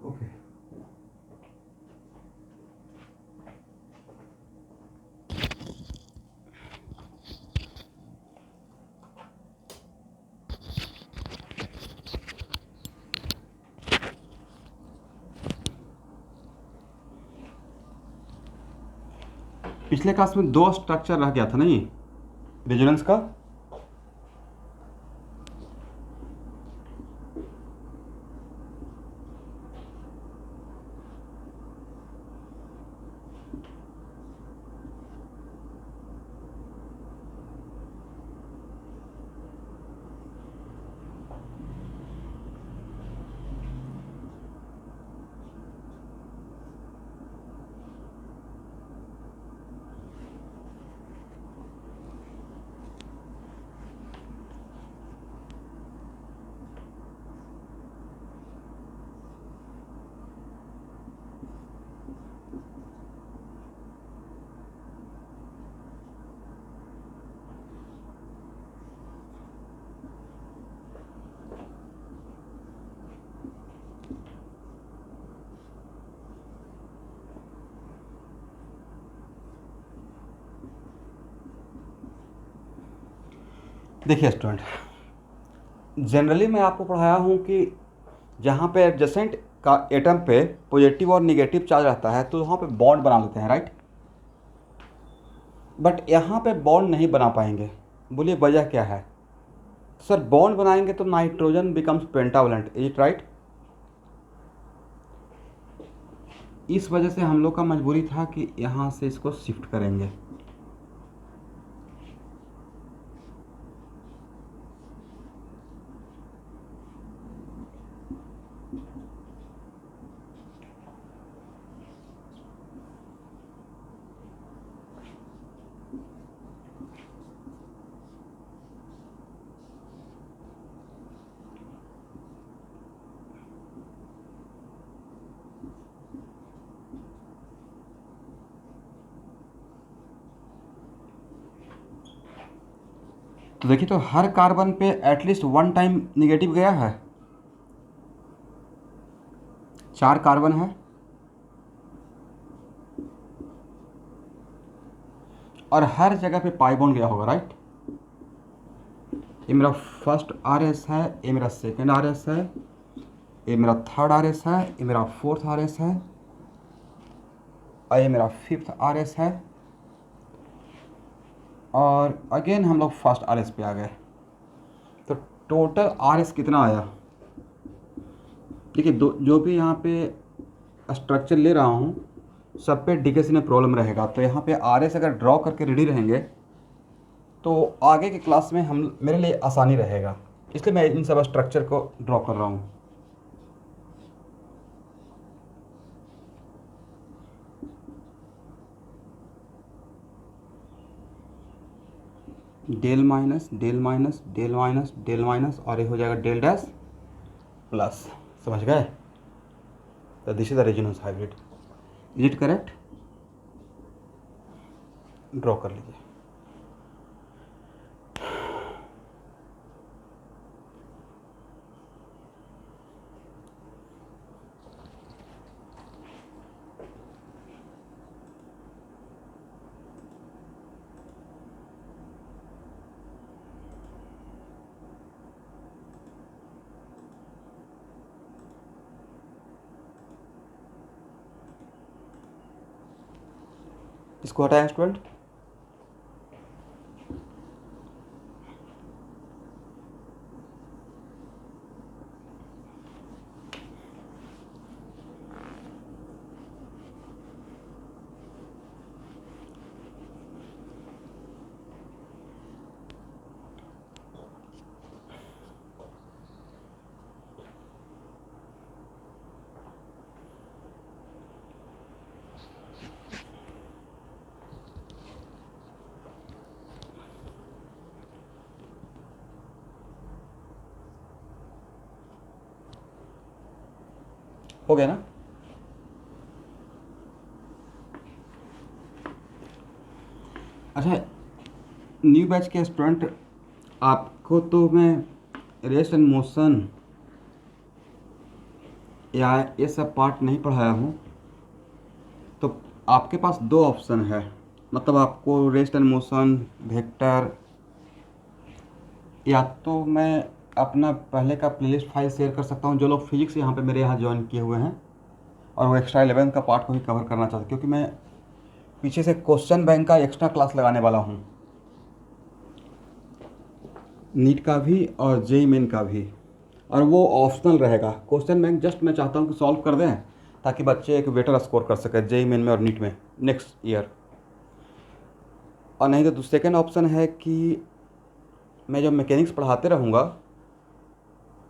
Okay. पिछले class में दो स्ट्रक्चर रह गया था ना ये रेजोनेंस का। देखिए स्टूडेंट, जनरली मैं आपको पढ़ाया हूँ कि जहाँ पे एडजेसेंट का एटम पे पॉजिटिव और निगेटिव चार्ज रहता है तो वहाँ पे बॉन्ड बना लेते हैं, राइट। बट यहाँ पे बॉन्ड नहीं बना पाएंगे। बोलिए वजह क्या है? सर बॉन्ड बनाएंगे तो nitrogen becomes pentavalent, is it right? इस वजह से हम लोग का मजबूरी था कि यहाँ से इसको शिफ्ट करेंगे। तो देखिए, तो हर कार्बन पे एटलीस्ट वन टाइम निगेटिव गया है। 4 कार्बन है और हर जगह पे पाई बॉन्ड गया होगा, राइट। ये मेरा फर्स्ट आर एस है, ये मेरा सेकेंड आर एस है, ये मेरा थर्ड आर एस है, ये मेरा फोर्थ आर एस है और ये मेरा फिफ्थ आर एस है। और अगेन हम लोग फर्स्ट आर एस पे आ गए। तो टोटल आर एस कितना आया? देखिए, जो भी यहाँ पे स्ट्रक्चर ले रहा हूँ सब पे डीकेसी में प्रॉब्लम रहेगा। तो यहाँ पे आर एस अगर ड्रॉ करके रेडी रहेंगे तो आगे के क्लास में हम मेरे लिए आसानी रहेगा, इसलिए मैं इन सब स्ट्रक्चर को ड्रॉ कर रहा हूँ। Del minus del minus del minus del minus और ये हो जाएगा डेल डैश प्लस। समझ गए? तो this is the resonance hybrid. Is it correct? Draw कर लीजिए। इसको हटाएं स्टूडेंट। हो गया ना? अच्छा, न्यू बैच के स्टूडेंट, आपको तो मैं रेस्ट एंड मोशन या ये सब पार्ट नहीं पढ़ाया हूँ, तो आपके पास दो ऑप्शन है, मतलब आपको रेस्ट एंड मोशन, वेक्टर, या तो मैं अपना पहले का प्लेलिस्ट फाइल शेयर कर सकता हूँ जो लोग फिजिक्स यहाँ पे मेरे यहाँ ज्वाइन किए हुए हैं और वो एक्स्ट्रा 11 का पार्ट को भी कवर करना चाहते हैं, क्योंकि मैं पीछे से क्वेश्चन बैंक का एक्स्ट्रा क्लास लगाने वाला हूँ, नीट का भी और जेई मेन का भी, और वो ऑप्शनल रहेगा। क्वेश्चन बैंक जस्ट मैं चाहता हूँ कि सॉल्व कर दें ताकि बच्चे एक बेटर स्कोर कर सकें जेई मेन में और नीट में नेक्स्ट ईयर। और नहीं तो सेकेंड ऑप्शन है कि मैं जब मैकेनिक्स पढ़ाते रहूँगा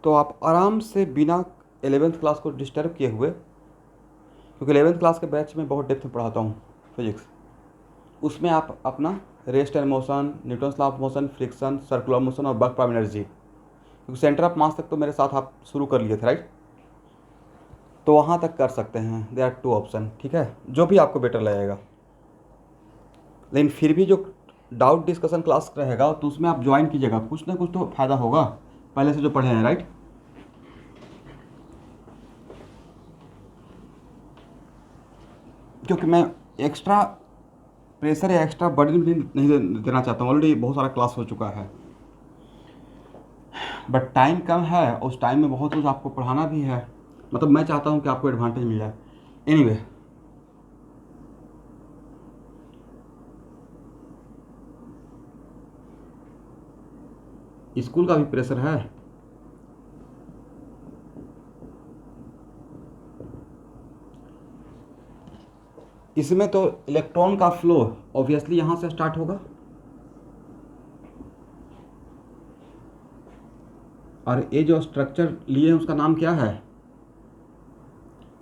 तो आप आराम से बिना 11th क्लास को डिस्टर्ब किए हुए, क्योंकि 11th क्लास के बैच में बहुत डेप्थ में पढ़ाता हूँ फिजिक्स, उसमें आप अपना rest and motion, Newton's law of motion, friction, circular motion और वर्क प्राइम एनर्जी, क्योंकि सेंटर ऑफ मास तक तो मेरे साथ आप शुरू कर लिए थे राइट, तो वहाँ तक कर सकते हैं। दे आर टू ऑप्शन, ठीक है, जो भी आपको बेटर लगेगा। लेकिन फिर भी जो डाउट डिस्कशन क्लास रहेगा तो उसमें आप ज्वाइन कीजिएगा, कुछ ना कुछ तो फ़ायदा होगा पहले से जो पढ़े हैं राइट। क्योंकि मैं एक्स्ट्रा प्रेशर या एक्स्ट्रा बर्डन भी नहीं देना चाहता हूँ, ऑलरेडी बहुत सारा क्लास हो चुका है, बट टाइम कम है, उस टाइम में बहुत कुछ आपको पढ़ाना भी है, मतलब मैं चाहता हूँ कि आपको एडवांटेज मिल जाए। एनीवे स्कूल का भी प्रेशर है, इसमें तो इलेक्ट्रॉन का फ्लो ऑब्वियसली यहाँ से स्टार्ट होगा और ये जो स्ट्रक्चर लिए हैं उसका नाम क्या है,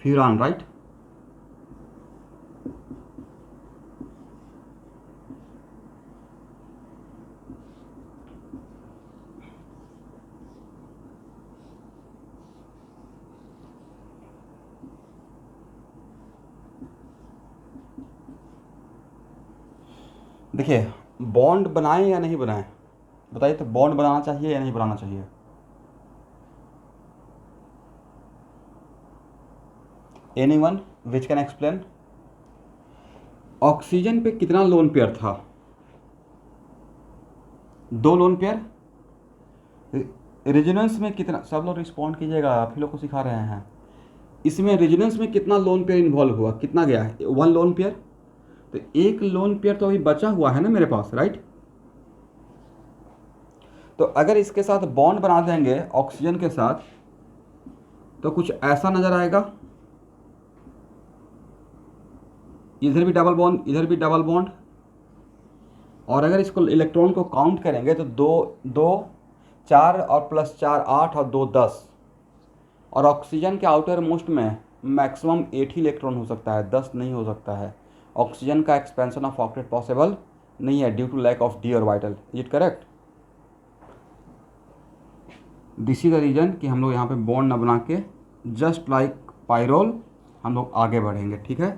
फ्यूरॉन राइट। देखिए बॉन्ड बनाएं या नहीं बनाएं, बताइए, तो बॉन्ड बनाना चाहिए या नहीं बनाना चाहिए। Anyone which can explain. Oxygen पे कितना लोन पेयर था, 2 लोन पेयर। रेजोनेंस में कितना, सब लोग रिस्पॉन्ड कीजिएगा, आप ही लोग को सिखा रहे हैं। इसमें रेजोनेंस में कितना लोन पेयर इन्वॉल्व हुआ, कितना गया है, 1 लोन पेयर, तो 1 लोन पेयर तो अभी बचा हुआ है ना मेरे पास राइट। तो अगर इसके साथ बॉन्ड बना देंगे ऑक्सीजन के साथ तो कुछ ऐसा नज़र आएगा, इधर भी डबल बॉन्ड, इधर भी डबल बॉन्ड, और अगर इसको इलेक्ट्रॉन को काउंट करेंगे तो 2 4 और +4 8 और 2 10, और ऑक्सीजन के आउटर मोस्ट में मैक्सिमम 8 ही इलेक्ट्रॉन हो सकता है, 10 नहीं हो सकता है। ऑक्सीजन का एक्सपेंशन ऑफ ऑक्टेट पॉसिबल नहीं है due to lack of d orbital, is it correct. This is the reason कि हम लोग यहाँ पे बॉन्ड न बना के जस्ट लाइक पायरोल हम लोग आगे बढ़ेंगे, ठीक है।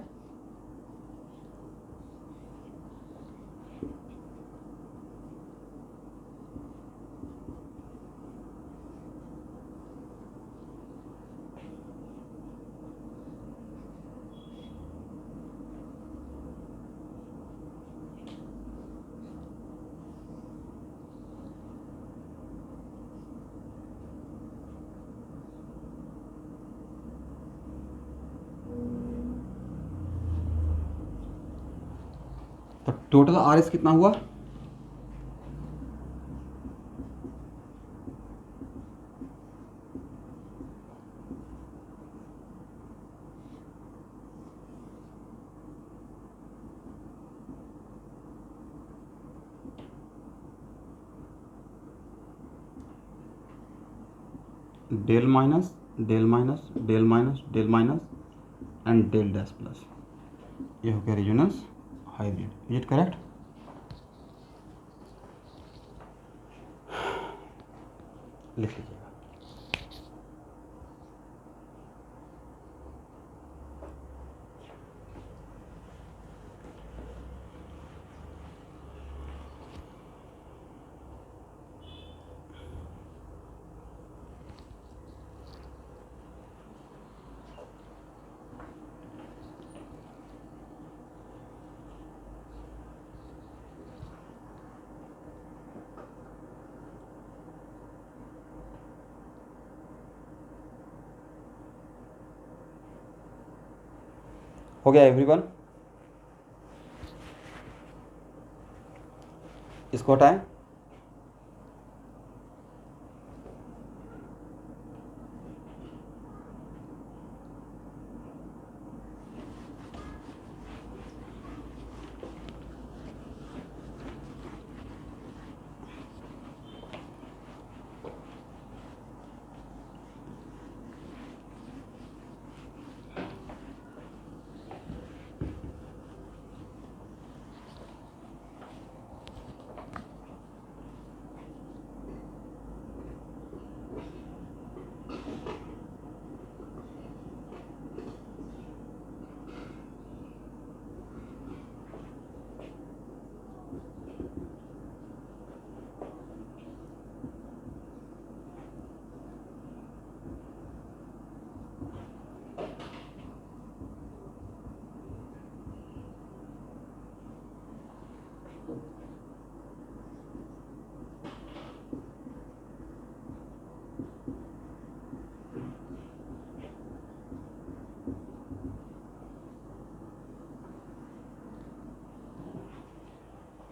तो टोटल आर एस कितना हुआ, del minus del minus del minus del minus and del dash plus, ये हो गया resonance hybrid, is it correct. लिख लीजिएगा। हो गया एवरीवन? इसको हटाएं।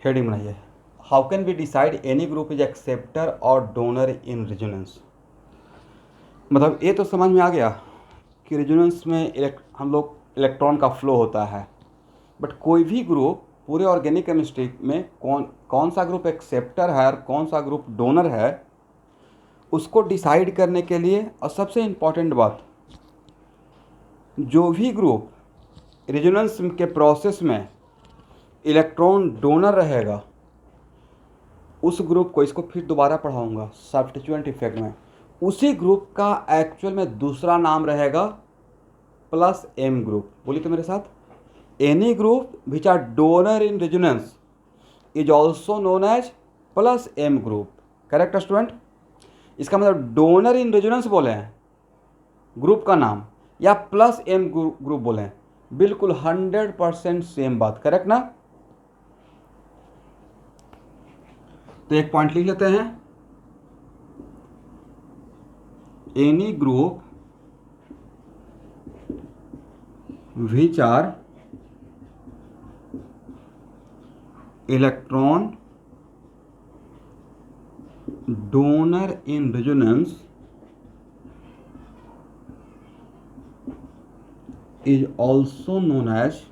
हेडिंग बनाइए, how can we decide any group is acceptor और डोनर इन रेजोनेंस। मतलब ये तो समझ में आ गया कि रेजोनेंस में हम लोग इलेक्ट्रॉन का फ्लो होता है, बट कोई भी ग्रुप पूरे ऑर्गेनिक केमिस्ट्री में कौन सा ग्रुप एक्सेप्टर है और कौन सा ग्रुप डोनर है, उसको डिसाइड करने के लिए, और सबसे इम्पॉर्टेंट बात, जो भी ग्रुप रेजोनेंस के प्रोसेस में इलेक्ट्रॉन डोनर रहेगा, उस ग्रुप को, इसको फिर दोबारा पढ़ाऊंगा सब्स्टिट्यूएंट इफेक्ट में, उसी ग्रुप का एक्चुअल में दूसरा नाम रहेगा प्लस एम ग्रुप। बोलिए तो मेरे साथ, any group which are donor in resonance is also known as plus M group. Correct student? इसका मतलब डोनर इन रेजोनेंस बोले हैं ग्रुप का नाम, या प्लस एम ग्रुप बोले हैं, बिल्कुल 100% सेम बात। करेक्ट ना? तो एक पॉइंट लिख लेते हैं, any group which are electron donor in resonance is also known as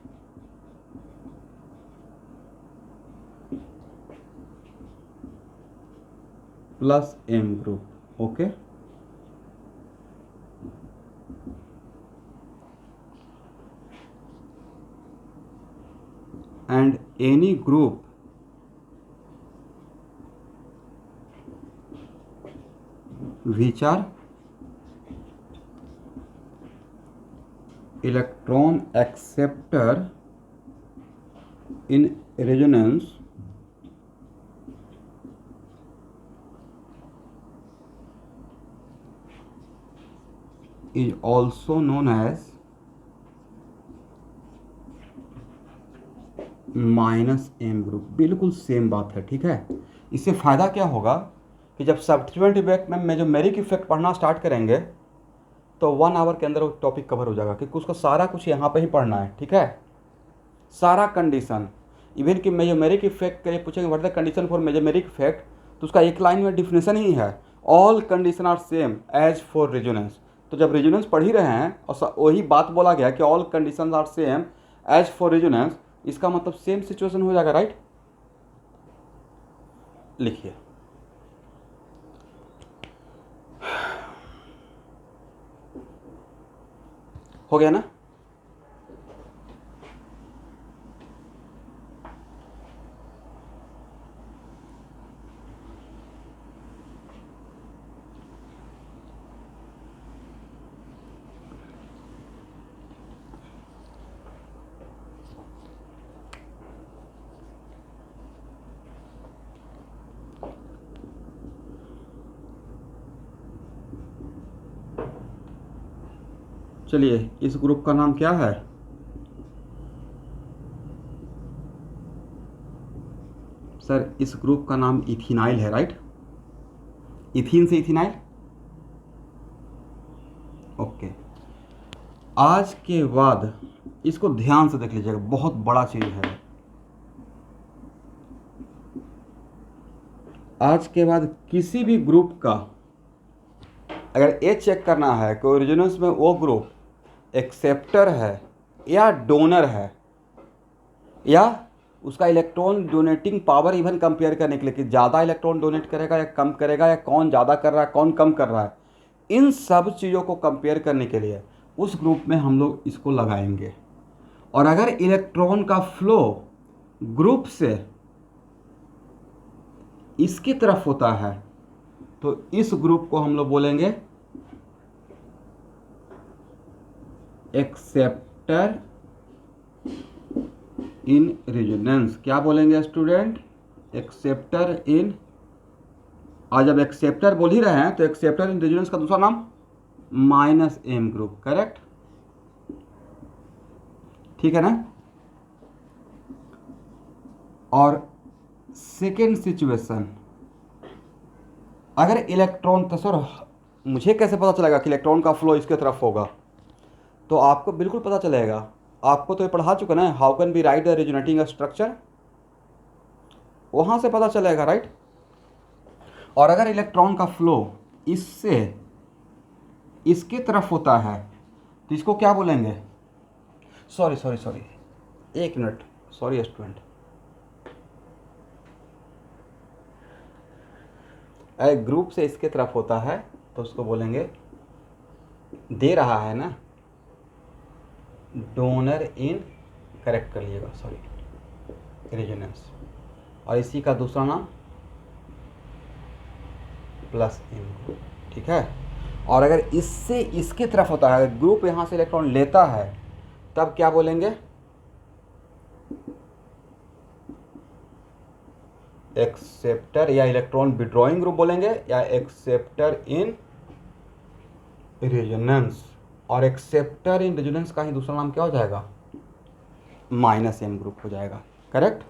plus M group. Okay, and any group which are electron acceptor in resonance is also known as minus M group. बिल्कुल same बात है, ठीक है। इससे फ़ायदा क्या होगा कि जब सब्स्टिट्यूएंट इफेक्ट में मेजोमेरिक इफेक्ट पढ़ना स्टार्ट करेंगे तो 1 आवर के अंदर वो टॉपिक कवर हो जाएगा, क्योंकि उसको सारा कुछ यहाँ पे ही पढ़ना है, ठीक है। सारा कंडीशन, इवन कि मेजोमेरिक इफेक्ट के लिए पूछेंगे what the condition for mesomeric effect, तो उसका एक लाइन में डिफिनेशन ही है, all condition are same as for resonance. तो जब रेजोनेंस पढ़ ही रहे हैं और वही बात बोला गया कि all condition are same as for resonance, इसका मतलब सेम सिचुएशन हो जाएगा, राइट। लिखिए, हो गया ना। चलिए, इस ग्रुप का नाम क्या है? सर, इस ग्रुप का नाम इथिनाइल है, राइट। इथीन से इथिनाइल। ओके, आज के बाद इसको ध्यान से देख लीजिएगा, बहुत बड़ा चीज़ है। आज के बाद किसी भी ग्रुप का अगर ये चेक करना है कि ओरिजिनल्स में वो ग्रुप एक्सेप्टर है या डोनर है, या उसका electron donating power even compare करने के लिए कि ज़्यादा इलेक्ट्रॉन डोनेट करेगा या कम करेगा, या कौन ज़्यादा कर रहा है कौन कम कर रहा है, इन सब चीज़ों को कंपेयर करने के लिए उस ग्रुप में हम लोग इसको लगाएंगे। और अगर इलेक्ट्रॉन का फ्लो ग्रुप से इसकी तरफ होता है तो इस ग्रुप को हम लोग बोलेंगे एक्सेप्टर इन रेजोनेंस। क्या बोलेंगे स्टूडेंट? एक्सेप्टर इन। आज जब एक्सेप्टर बोल ही रहे हैं तो एक्सेप्टर इन रेजोनेंस का दूसरा नाम -m ग्रुप, करेक्ट? ठीक है ना। और सेकेंड सिचुएशन, अगर इलेक्ट्रॉन, तो सर मुझे कैसे पता चलेगा कि इलेक्ट्रॉन का फ्लो इसके तरफ होगा? तो आपको बिल्कुल पता चलेगा, आपको तो ये पढ़ा चुका ना, how can B right the resonating structure, वहाँ से पता चलेगा, राइट? और अगर इलेक्ट्रॉन का फ्लो इससे इसके तरफ होता है तो इसको क्या बोलेंगे? सॉरी, एक मिनट, सॉरी स्टूडेंट। अगर ग्रुप से इसके तरफ होता है तो उसको बोलेंगे, दे रहा है ना, डोनर इन, करेक्ट कर लीजिएगा, सॉरी, रेजोनेंस। और इसी का दूसरा नाम +m, ठीक है। और अगर इससे इसके तरफ होता है, ग्रुप यहाँ से इलेक्ट्रॉन लेता है, तब क्या बोलेंगे? एक्सेप्टर या इलेक्ट्रॉन विड्रॉइंग ग्रुप बोलेंगे, या एक्सेप्टर इन रेजोनेंस। और एक्सेप्टर इन रेजोनेंस का ही दूसरा नाम क्या हो जाएगा? -m ग्रुप हो जाएगा, करेक्ट।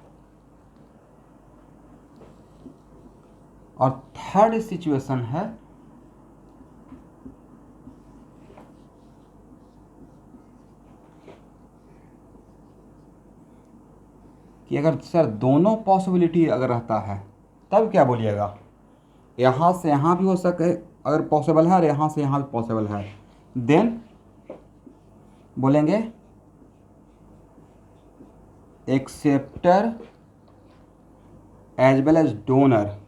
और थर्ड सिचुएशन है कि अगर सर दोनों पॉसिबिलिटी अगर रहता है तब क्या बोलिएगा? यहाँ से यहाँ भी हो सके अगर पॉसिबल है, और यहाँ से यहाँ भी पॉसिबल है, देन बोलेंगे acceptor as well as donor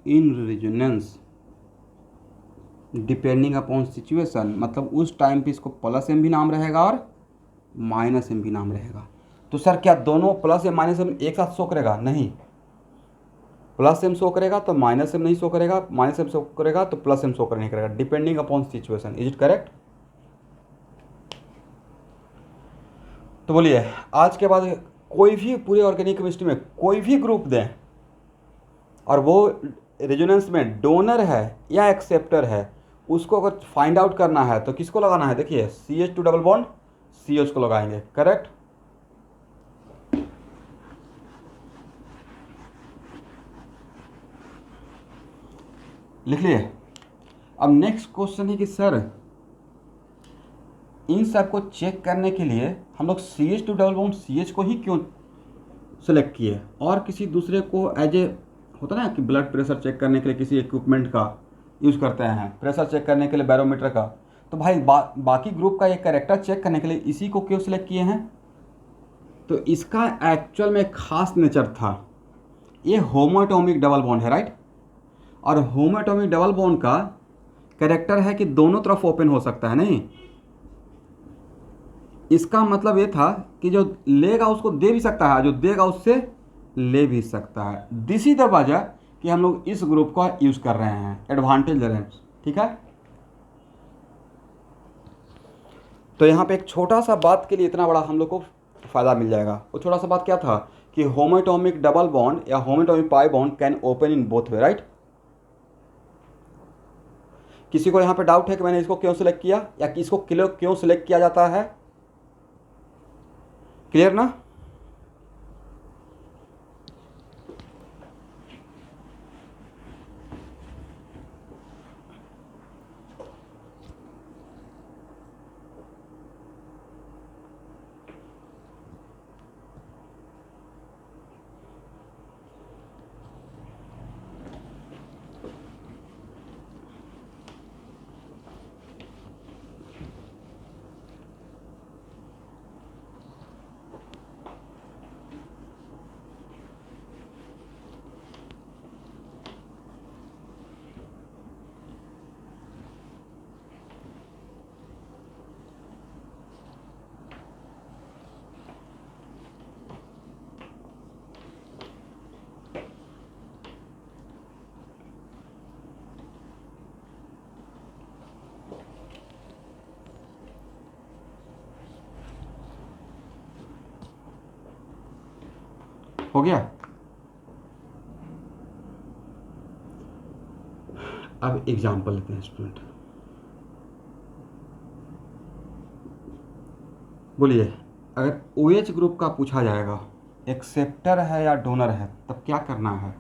in resonance depending upon situation. मतलब उस टाइम पे इसको +m भी नाम रहेगा और -m भी नाम रहेगा। तो सर क्या दोनों +m -m एक साथ शो करेगा? नहीं, +m शो करेगा तो -m नहीं शो करेगा, -m शो करेगा तो +m शो नहीं करेगा, depending upon situation. Is it correct? तो बोलिए, आज के बाद कोई भी पूरे ऑर्गेनिक केमिस्ट्री में कोई भी ग्रुप दें और वो रेजोनेंस में डोनर है या एक्सेप्टर है, उसको अगर फाइंड आउट करना है तो किसको लगाना है? देखिए, CH2 डबल बॉन्ड CH को लगाएंगे, करेक्ट। लिख लिए। अब नेक्स्ट क्वेश्चन है कि सर इन सब को चेक करने के लिए हम लोग CH2 डबल बॉन्ड CH को ही क्यों सेलेक्ट किए, और किसी दूसरे को एज ए होता ना कि ब्लड प्रेशर चेक करने के लिए किसी इक्विपमेंट का यूज़ करते हैं, प्रेशर चेक करने के लिए बैरोमीटर का, तो भाई बाकी ग्रुप का एक कैरेक्टर चेक करने के लिए इसी को क्यों सिलेक्ट किए हैं? तो इसका एक्चुअल में खास नेचर था, ये होमोएटॉमिक डबल बॉन्ड है, राइट? और होमोएटॉमिक डबल बॉन्ड का कैरेक्टर है कि दोनों तरफ ओपन हो सकता है, नहीं? इसका मतलब ये था कि जो लेगा उसको दे भी सकता है, जो देगा उससे ले भी सकता है। दिस इज द वजह कि हम लोग इस ग्रुप का यूज़ कर रहे हैं, एडवांटेज ले रहे हैं, ठीक है। तो यहाँ पे एक छोटा सा बात के लिए इतना बड़ा हम लोग को फ़ायदा मिल जाएगा। वो छोटा सा बात क्या था कि होमोएटॉमिक डबल बॉन्ड या homoatomic pi bond can open in both way, right? किसी को यहाँ पे डाउट है कि मैंने इसको क्यों सिलेक्ट किया या कि इसको क्यों सिलेक्ट किया जाता है? क्लियर ना? हो गया। अब एग्जाम्पल लेते हैं स्टूडेंट, बोलिए अगर OH ग्रुप का पूछा जाएगा, एक्सेप्टर है या डोनर है, तब क्या करना है।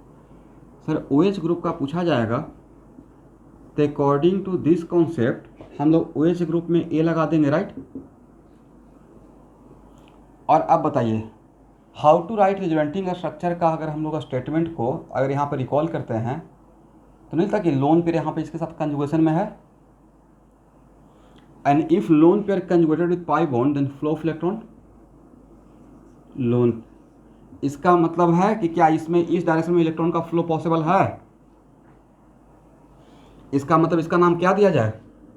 सर OH ग्रुप का पूछा जाएगा तो अकॉर्डिंग टू दिस कॉन्सेप्ट हम लोग OH ग्रुप में ए लगा देंगे, राइट। और अब बताइए how to write resulting structure का अगर हम लोग स्टेटमेंट को अगर यहाँ पर रिकॉल करते हैं तो नहीं था कि लोन पेयर यहाँ पे इसके साथ कंजुगेशन में है, and if lone pair conjugated with pi bond then flow of electron lone. इसका मतलब है कि क्या इसमें इस डायरेक्शन में इलेक्ट्रॉन का फ्लो पॉसिबल है। इसका मतलब इसका नाम क्या दिया जाए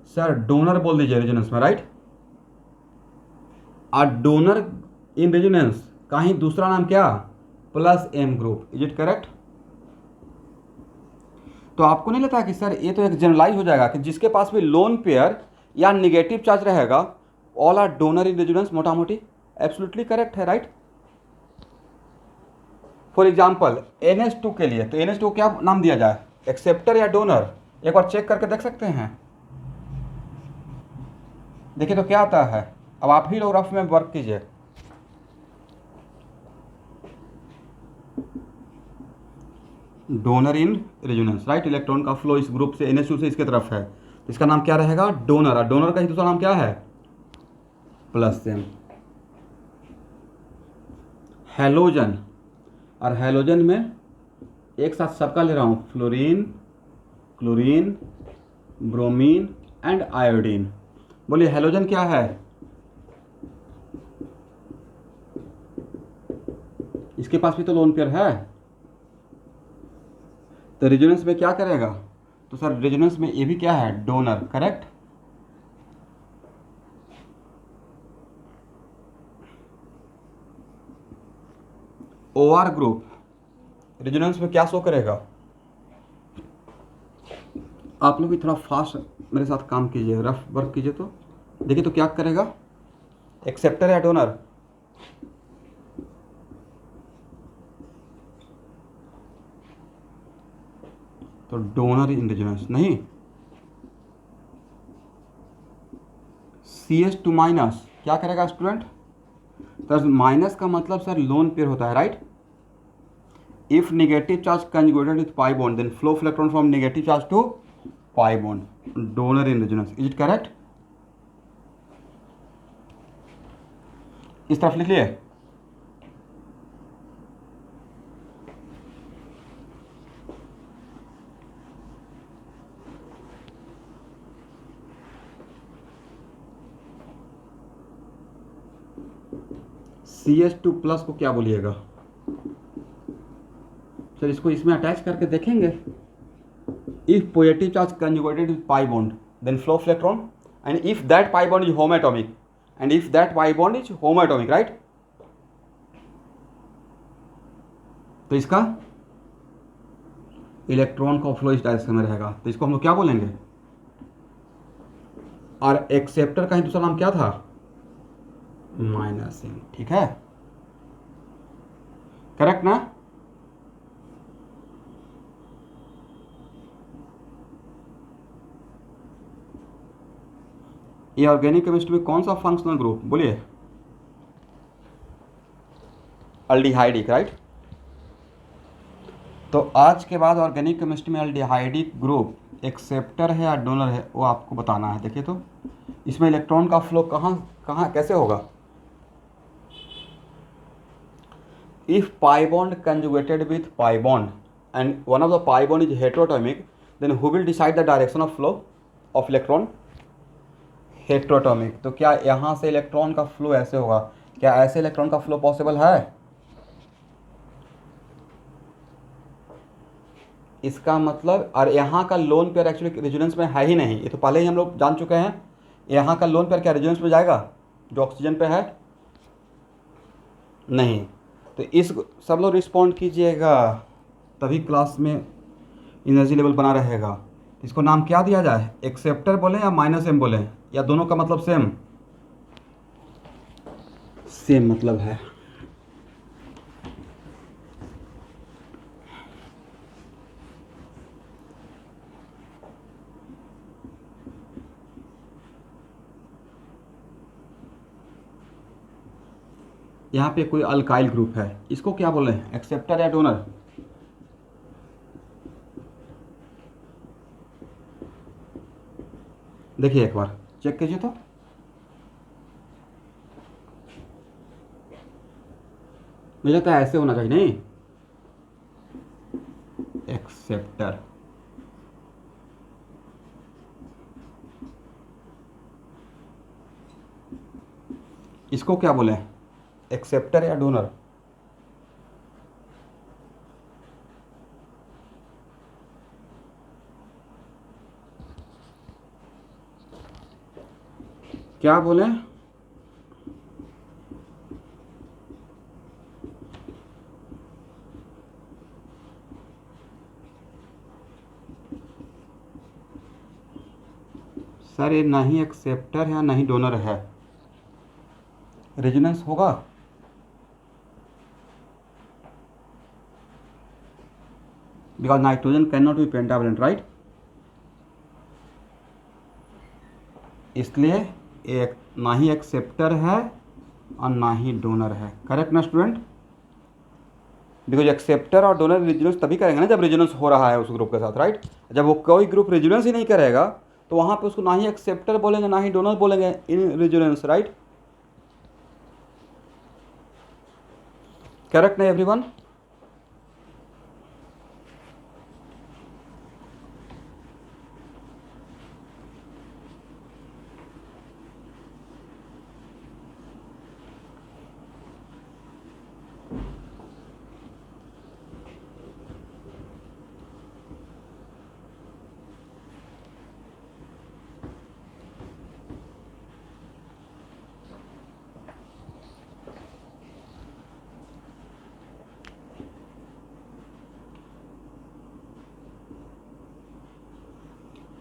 सर, डोनर बोल दीजिए रेजोनेंस में, राइट। और डोनर इन रेजोनेंस का ही दूसरा नाम क्या, plus M group, is it correct. तो आपको नहीं लगता कि सर ये तो एक जनरलाइज हो जाएगा कि जिसके पास भी लोन पेयर या निगेटिव चार्ज रहेगा all are donor in resonance, मोटा मोटी एब्सोल्युटली करेक्ट है, राइट। फॉर एग्जाम्पल NH2 के लिए, तो NH2 क्या नाम दिया जाए, एक्सेप्टर या डोनर, एक बार चेक करके देख सकते हैं। देखिए तो क्या आता है, अब आप ही लोग रफ में वर्क कीजिए। Donor in resonance, right, electron का फ्लो इस ग्रुप से NH2 से इसके तरफ है, तो इसका नाम क्या रहेगा, डोनर। और डोनर का ही दूसरा नाम क्या है, प्लस एम। हैलोजन, और हैलोजन में एक साथ सबका ले रहा हूँ, fluorine, chlorine, bromine and iodine. बोलिए हैलोजन क्या है, इसके पास भी तो लोन पेयर है, तो रेजोनेंस में क्या करेगा, तो सर रेजोनेंस में ये भी क्या है, donor, correct. OR group resonance में क्या शो करेगा, आप लोग भी थोड़ा फास्ट मेरे साथ काम कीजिए, रफ वर्क कीजिए। तो देखिए तो क्या करेगा, एक्सेप्टर या डोनर, तो डोनर इन रेजोनेंस नहीं, CH2 माइनस क्या करेगा स्टूडेंट, तो माइनस का मतलब सर लोन पेयर होता है, right. If negative charge conjugated with pi bond then flow of electron from negative charge to pi bond, donor in resonance, is it correct. इस तरफ लिख लिए। CH2 प्लस को क्या बोलिएगा सर, इसको इसमें अटैच करके देखेंगे। If positive charge conjugated with pi bond then flow of electron, and if that pi bond is homoatomic, and if that pi bond is homoatomic, right. तो इसका इलेक्ट्रॉन का फ्लो इस डायरेक्शन में रहेगा, तो इसको हम लोग क्या बोलेंगे। और एक्सेप्टर का ही दूसरा नाम क्या था, माइनस एम, ठीक है, करेक्ट ना। ये ऑर्गेनिक केमिस्ट्री में कौन सा फंक्शनल ग्रुप, बोलिए, अल्डिहाइडिक, राइट। तो आज के बाद ऑर्गेनिक केमिस्ट्री में अल्डिहाइडिक ग्रुप एक्सेप्टर है या डोनर है वो आपको बताना है। देखिए तो इसमें इलेक्ट्रॉन का फ्लो कहाँ कहाँ कैसे होगा, if pi bond conjugated with pi bond and one of the pi bond is heteroatomic then who will decide the direction of flow of electron, heteroatomic. तो क्या यहाँ से इलेक्ट्रॉन का फ्लो ऐसे होगा, क्या ऐसे इलेक्ट्रॉन का फ्लो पॉसिबल है, इसका मतलब। और यहाँ का लोन पेयर एक्चुअली रेजोनेंस में है ही नहीं, ये तो पहले ही हम लोग जान चुके हैं। यहाँ का लोन पेयर क्या रेजोनेंस में जाएगा, जो ऑक्सीजन पे है, नहीं। तो इस सब लोग रिस्पॉन्ड कीजिएगा, तभी क्लास में एनर्जी लेवल बना रहेगा। इसको नाम क्या दिया जाए, एक्सेप्टर बोलें या माइनस एम बोलें, या दोनों का मतलब सेम सेम मतलब है। यहाँ पे कोई अल्काइल ग्रुप है, इसको क्या बोले, एक्सेप्टर या डोनर? देखिए एक बार चेक कीजिए तो। मुझे लगता है ऐसे होना चाहिए, नहीं? एक्सेप्टर। इसको क्या बोले, एक्सेप्टर या डोनर? क्या बोले? सर ये ना ही एक्सेप्टर है ना ही डोनर है, रेजोनेंस होगा? Because nitrogen can not be pentavalent, right? इसलिए एक ना ही एक्सेप्टर है और ना ही डोनर है, करेक्ट ना स्टूडेंट? बिकॉज एक्सेप्टर और डोनर रेजोनेंस तभी करेंगे ना जब रेजोनेंस हो रहा है उस ग्रुप के साथ, राइट? जब वो कोई ग्रुप रेजोनेंस ही नहीं करेगा तो वहाँ पे उसको ना ही एक्सेप्टर बोलेंगे ना ही डोनर बोलेंगे इन रेजोनेंस, राइट? करेक्ट ना एवरीवन?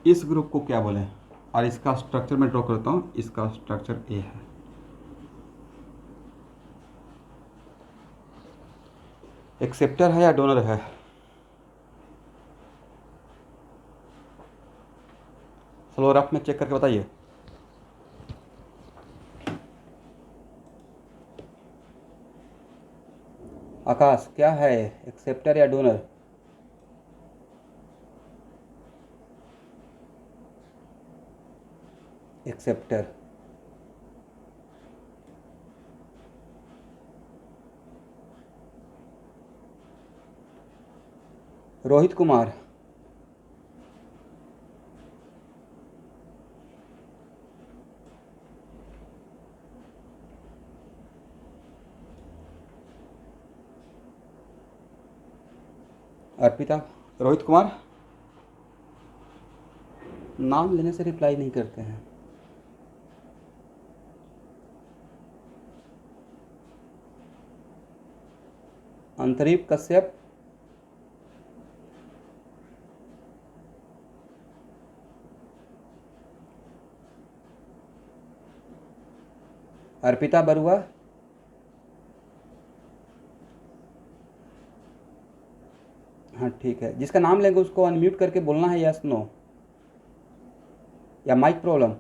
इस ग्रुप को क्या बोलें, और इसका स्ट्रक्चर मैं ड्रॉ करता हूँ, इसका स्ट्रक्चर ए है। एक्सेप्टर है या डोनर है? चलो रफ में चेक करके बताइए। आकाश क्या है, एक्सेप्टर या डोनर? एक्सेप्टर। रोहित कुमार। अर्पिता। रोहित कुमार। नाम लेने से रिप्लाई नहीं करते हैं। अंतरीप कश्यप। अर्पिता बरुआ। हाँ ठीक है, जिसका नाम लेंगे उसको अनम्यूट करके बोलना है यस नो, या माइक प्रॉब्लम?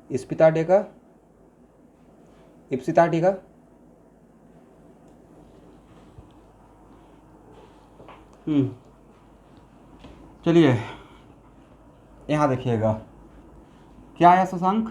इस्पिता डेका। इप्सिता डेका। चलिए यहाँ देखिएगा क्या आया शशांक।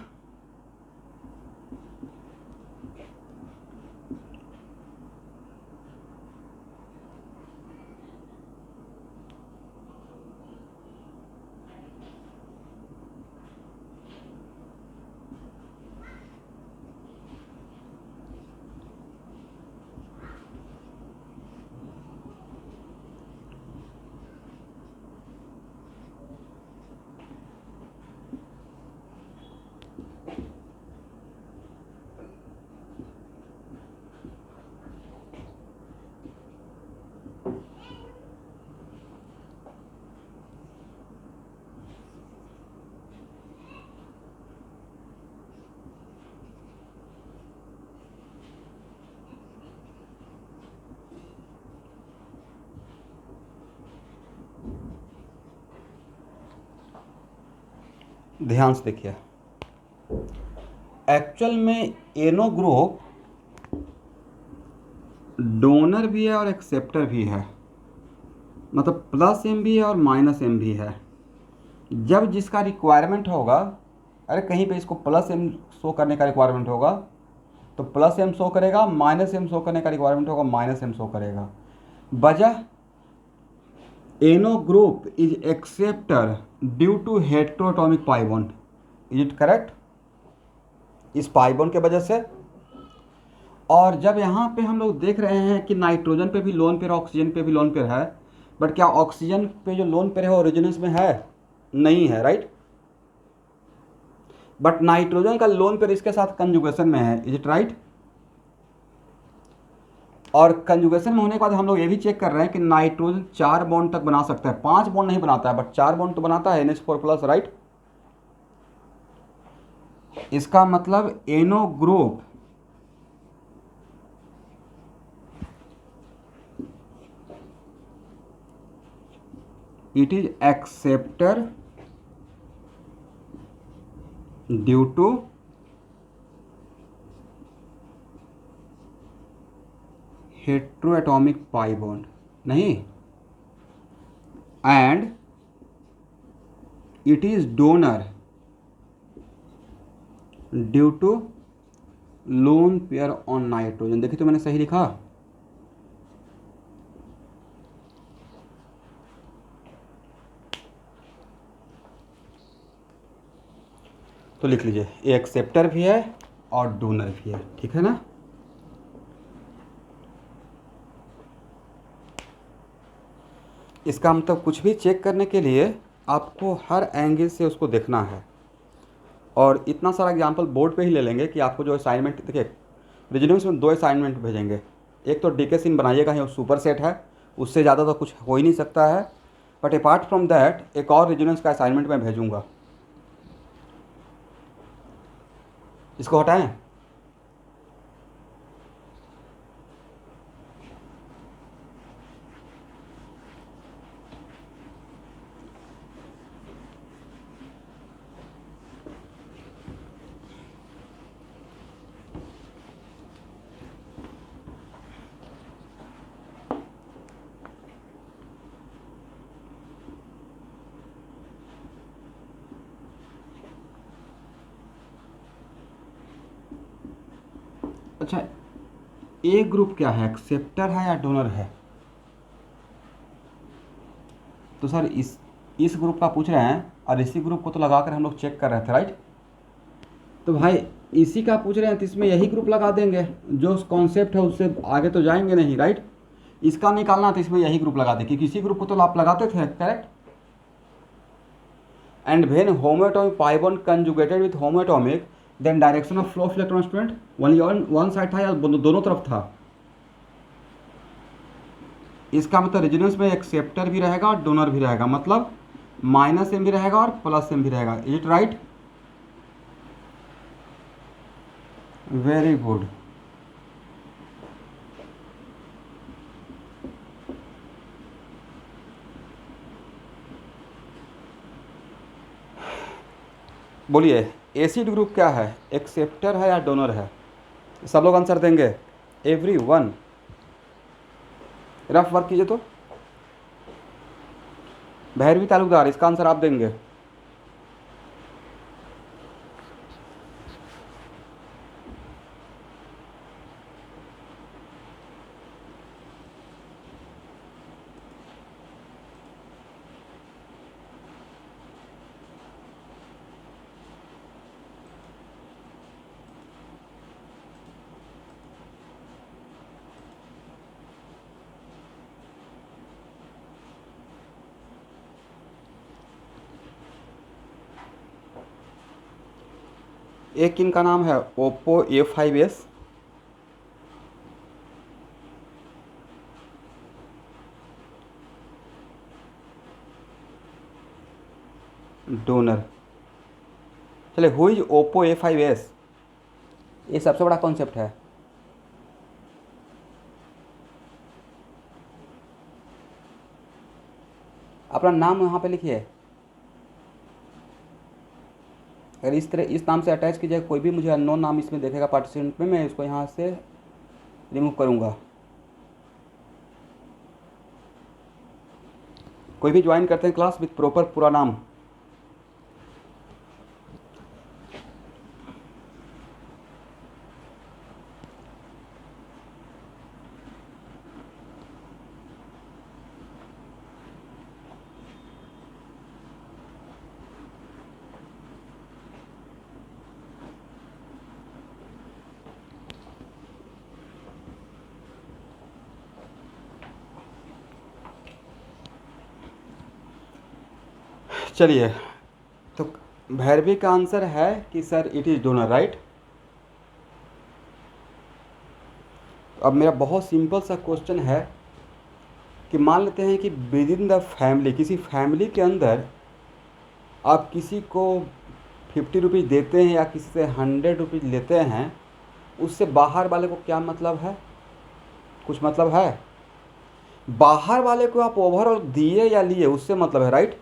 ध्यान से देखिए, एक्चुअल में एनो ग्रुप डोनर भी है और एक्सेप्टर भी है, मतलब प्लस एम भी है और माइनस एम भी है। जब जिसका रिक्वायरमेंट होगा, अरे कहीं पे इसको प्लस एम शो करने का रिक्वायरमेंट होगा तो प्लस एम शो करेगा, माइनस एम शो करने का रिक्वायरमेंट होगा माइनस एम शो करेगा। वजह, एनो group is acceptor due to heteroatomic pi bond. Is it correct? इस पाई बॉन्ड के वजह से। और जब यहाँ पे हम लोग देख रहे हैं कि नाइट्रोजन पे भी लोन पेयर, ऑक्सीजन पे भी लोन पेयर है, बट क्या ऑक्सीजन पे जो लोन पेयर है वो रेजोनेंस में है? नहीं है, राइट। बट नाइट्रोजन का लोन पेयर इसके साथ कंजुगेशन में है। Is it right? और कंजुगेशन में होने के बाद हम लोग ये भी चेक कर रहे हैं कि नाइट्रोजन 4 बॉन्ड तक बना सकता है, 5 बॉन्ड नहीं बनाता है बट 4 बॉन्ड तो बनाता है, NH4+, राइट। इसका मतलब एनो group it is acceptor due to heteroatomic pi bond, नहीं, and it is donor due to lone pair on nitrogen। देखिए तो मैंने सही लिखा। तो लिख लीजिए, ये एक्सेप्टर भी है और डोनर भी है, ठीक है ना। इसका मतलब कुछ भी चेक करने के लिए आपको हर एंगल से उसको देखना है। और इतना सारा एग्जांपल बोर्ड पे ही ले लेंगे कि आपको जो असाइनमेंट, देखिए रिजनिंग्स में 2 असाइनमेंट भेजेंगे। एक तो डीके सीन बनाइएगा, ये सुपर सेट है, उससे ज़्यादा तो कुछ हो ही नहीं सकता है। बट अपार्ट फ्रॉम दैट एक और रिजनिंग्स का असाइनमेंट मैं भेजूँगा। इसको हटाएं। अच्छा, ए ग्रुप क्या है, एक्सेप्टर है या डोनर है? तो सर इस ग्रुप का पूछ रहे हैं और इसी ग्रुप को तो लगा कर हम लोग चेक कर रहे थे, राइट। तो भाई इसी का पूछ रहे हैं तो इसमें यही ग्रुप लगा देंगे, जो कॉन्सेप्ट है उससे आगे तो जाएंगे नहीं, राइट। इसका निकालना तो इसमें यही ग्रुप लगा दे, क्योंकि इसी ग्रुप को तो आप लगाते थे, correct. And when homoatomic pi bond conjugated with homoatomic, then direction of flow of electron student only one side था या दोनों तरफ था? इसका मतलब रेजोनेंस में एक्सेप्टर भी रहेगा और डोनर भी रहेगा, मतलब माइनस एम भी रहेगा और प्लस एम भी रहेगा। Is it right? Very good. बोलिए, एसिड ग्रुप क्या है, एक्सेप्टर है या डोनर है? सब लोग आंसर देंगे, एवरी वन। रफ वर्क कीजिए तो। भैरवी तालुकदार, इसका आंसर आप देंगे। एक इनका नाम है ओप्पो A5s, डोनर। चलिए, हु इज ओप्पो A5s, ये सबसे बड़ा कॉन्सेप्ट है। अपना नाम यहाँ पे लिखिए। अगर इस तरह इस नाम से अटैच कीजिएगा, कोई भी मुझे अननोन नाम इसमें देखेगा पार्टिसिपेंट में, मैं इसको यहाँ से रिमूव करूँगा। कोई भी ज्वाइन करते हैं क्लास विथ प्रॉपर पूरा नाम। चलिए, तो भैरवी का आंसर है कि sir it is donor, right. अब मेरा बहुत सिंपल सा क्वेश्चन है कि मान लेते हैं कि विद इन द फैमिली, किसी फैमिली के अंदर आप किसी को 50 रुपीज़ देते हैं या किसी से 100 रुपीज़ लेते हैं, उससे बाहर वाले को क्या मतलब है? कुछ मतलब है? बाहर वाले को आप ओवरऑल दिए या लिए, उससे मतलब है, राइट।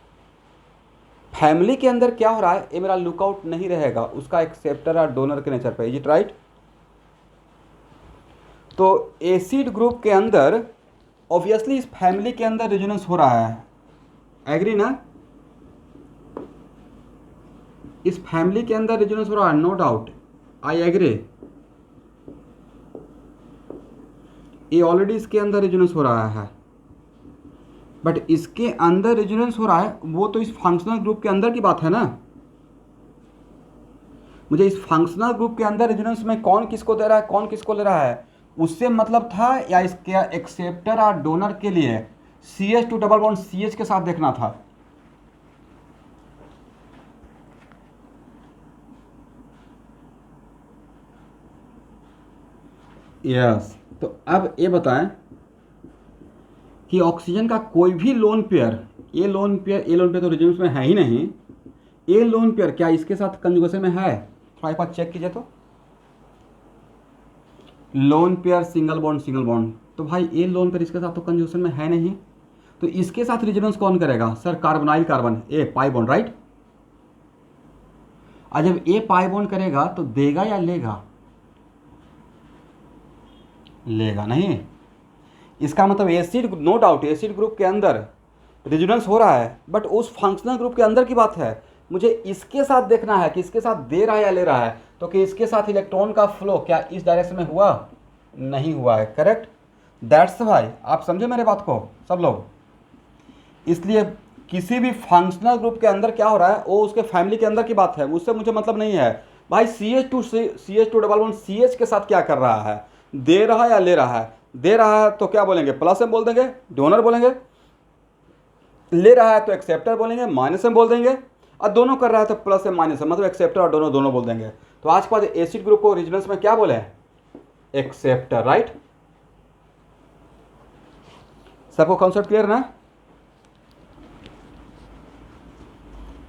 फैमिली के अंदर क्या हो रहा है ये मेरा लुकआउट नहीं रहेगा, उसका एक्सेप्टर और डोनर के नेचर पे, इज इट राइट। तो एसिड ग्रुप के अंदर ऑब्वियसली इस फैमिली के अंदर रेजोनेंस हो रहा है, एग्री ना। इस फैमिली के अंदर रेजोनेंस हो रहा है, नो डाउट, आई एग्री। ये ऑलरेडी इसके अंदर रेजोनेंस हो रहा है, बट इसके अंदर रेजोनेंस हो रहा है वो तो इस फंक्शनल ग्रुप के अंदर की बात है ना। मुझे इस फंक्शनल ग्रुप के अंदर रेजोनेंस में कौन किसको दे रहा है, कौन किसको ले रहा है, उससे मतलब था, या इसके एक्सेप्टर और डोनर के लिए CH2 डबल बॉन्ड CH के साथ देखना था। यस, तो अब ये बताएं कि ऑक्सीजन का कोई भी लोन पेयर, ये लोन पेयर तो रेजोनेंस में है ही नहीं, ये लोन पेयर क्या इसके साथ कंजुगेशन में है? थोड़ा एक बार चेक कीजिए तो। लोन पेयर सिंगल बॉन्ड, तो भाई ये लोन पेयर इसके साथ तो कंजुगेशन में है नहीं, तो इसके साथ रेजोनेंस कौन करेगा सर? कार्बोनाइल कार्बन, ए पाई बॉन्ड, राइट। और जब ए पाई बॉन्ड करेगा तो देगा या लेगा? लेगा नहीं। इसका मतलब acid, no doubt acid group के अंदर रेजोनेंस हो रहा है, बट उस फंक्शनल ग्रुप के अंदर की बात है। मुझे इसके साथ देखना है कि इसके साथ दे रहा है या ले रहा है, तो कि इसके साथ इलेक्ट्रॉन का फ्लो क्या इस डायरेक्शन में हुआ? नहीं हुआ है, करेक्ट। दैट्स भाई, आप समझे मेरे बात को सब लोग। इसलिए किसी भी फंक्शनल ग्रुप के अंदर क्या हो रहा है वो उसके फैमिली के अंदर की बात है, उससे मुझे मतलब नहीं है। भाई CH2 डबल बॉन्ड CH के साथ क्या कर रहा है, दे रहा है या ले रहा है? दे रहा है तो क्या बोलेंगे, प्लस एम बोल देंगे, डोनर बोलेंगे। ले रहा है तो एक्सेप्टर बोलेंगे, माइनस एम बोल देंगे। और दोनों कर रहा है तो प्लस एम माइनस एम, मतलब एक्सेप्टर और डोनर दोनों बोल देंगे। तो आज के बाद एसिड ग्रुप को रेजोनेंस में क्या बोले? Acceptor, right. सबको कॉन्सेप्ट क्लियर ना?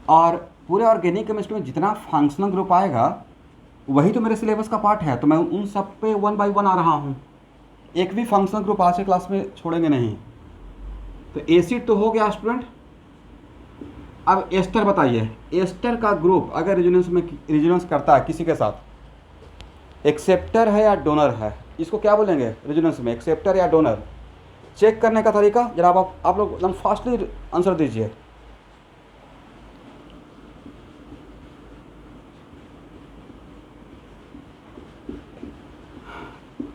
और पूरे ऑर्गेनिक केमिस्ट्री में जितना फंक्शनल ग्रुप आएगा वही तो मेरे सिलेबस का पार्ट है, तो मैं उन सब पे 1 बाय 1 आ रहा हूँ। एक भी फंक्शनल ग्रुप आज के क्लास में छोड़ेंगे नहीं। तो एसिड तो हो गया स्टूडेंट। अब एस्टर बताइए, एस्टर का ग्रुप अगर रेजोनेंस करता है किसी के साथ, एक्सेप्टर है या डोनर है, इसको क्या बोलेंगे रेजोनेंस में, एक्सेप्टर या डोनर? चेक करने का तरीका जरा आप लोग एकदम फास्टली आंसर दीजिए।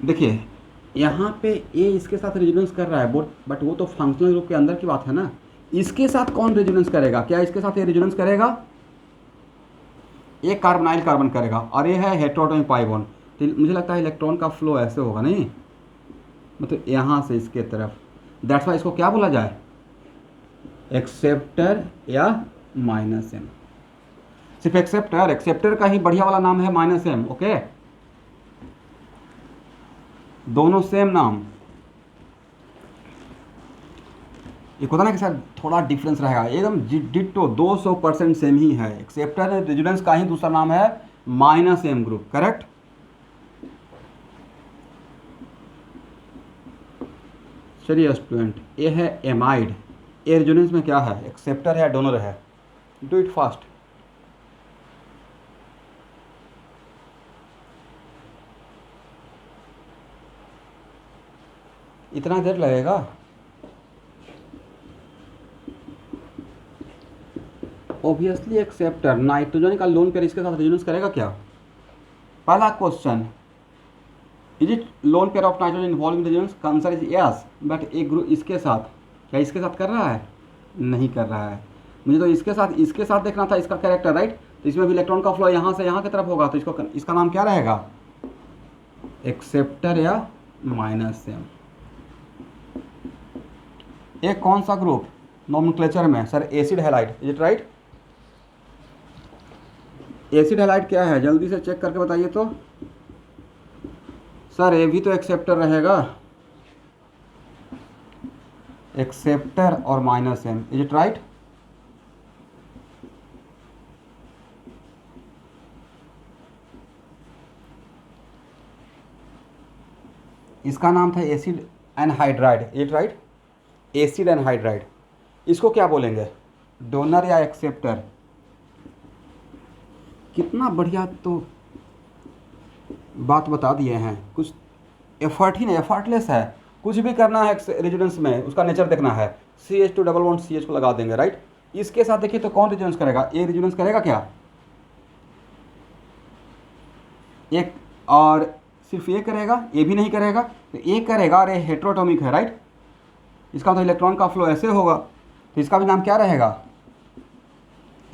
देखिए यहाँ पे ये इसके साथ रेजोनेंस कर रहा है, बट वो तो फंक्शनल ग्रुप के अंदर की बात है ना। इसके साथ कौन रेजोनेंस करेगा? क्या इसके साथ ये रेजोनेंस करेगा? ये कार्बोनाइल कार्बन करेगा, और ये है हेटेरोटॉमिक पाई बॉन्ड। तो मुझे लगता है इलेक्ट्रॉन का फ्लो ऐसे होगा नहीं, मतलब यहाँ से इसके तरफ। दैट्स वाई इसको क्या बोला जाए, एक्सेप्टर या माइनस एम। सिर्फ एक्सेप्टर का ही बढ़िया वाला नाम है माइनस एम, ओके। दोनों सेम नाम। एक होता ना कि सर थोड़ा डिफरेंस रहेगा, एकदम डिट्टो 200% सेम ही है। एक्सेप्टर रेजोनेंस का ही दूसरा नाम है माइनस एम ग्रुप, करेक्ट। चलिए स्टूडेंट, ये है एमाइड, ये रेजोनेंस में क्या है, एक्सेप्टर है या डोनर है? Do it fast. इतना देर लगेगा? ऑब्वियसली एक्सेप्टर नाइट्रोजन का लोन पेयर इसके साथ रेजोनेंस करेगा क्या? पहला question, is it lone pair of nitrogen involving resonance? Answer is yes, but एक ग्रुप इसके साथ, क्या इसके साथ कर रहा है? नहीं कर रहा है। मुझे तो इसके साथ देखना था इसका कैरेक्टर, राइट? तो इसमें भी इलेक्ट्रॉन का फ्लो यहाँ से यहाँ की तरफ होगा, तो इसका नाम क्या रहेगा? एक्सेप्टर या माइनस एम। एक कौन सा ग्रुप नोमेनक्लेचर में? Sir acid halide, is it right? Acid halide क्या है, जल्दी से चेक करके बताइए तो। सर ये भी तो एक्सेप्टर रहेगा, एक्सेप्टर और minus M, is it right? इसका नाम था acid anhydride, is it right? Acid anhydride. इसको क्या बोलेंगे, डोनर या एक्सेप्टर? कितना बढ़िया तो बात बता दिए हैं, कुछ एफर्ट ही नहीं, एफर्टलेस है। कुछ भी करना है रेजोनेंस में, उसका नेचर देखना है। CH2 डबल बॉन्ड CH को लगा देंगे, राइट? इसके साथ देखिए तो कौन रेजोनेंस करेगा? ए रेजोनेंस करेगा क्या? एक और सिर्फ ए करेगा? ए भी नहीं करेगा, तो ए करेगा और ए हेट्रोटॉमिक है, राइट? इसका मतलब इलेक्ट्रॉन का फ्लो ऐसे होगा, तो इसका भी नाम क्या रहेगा?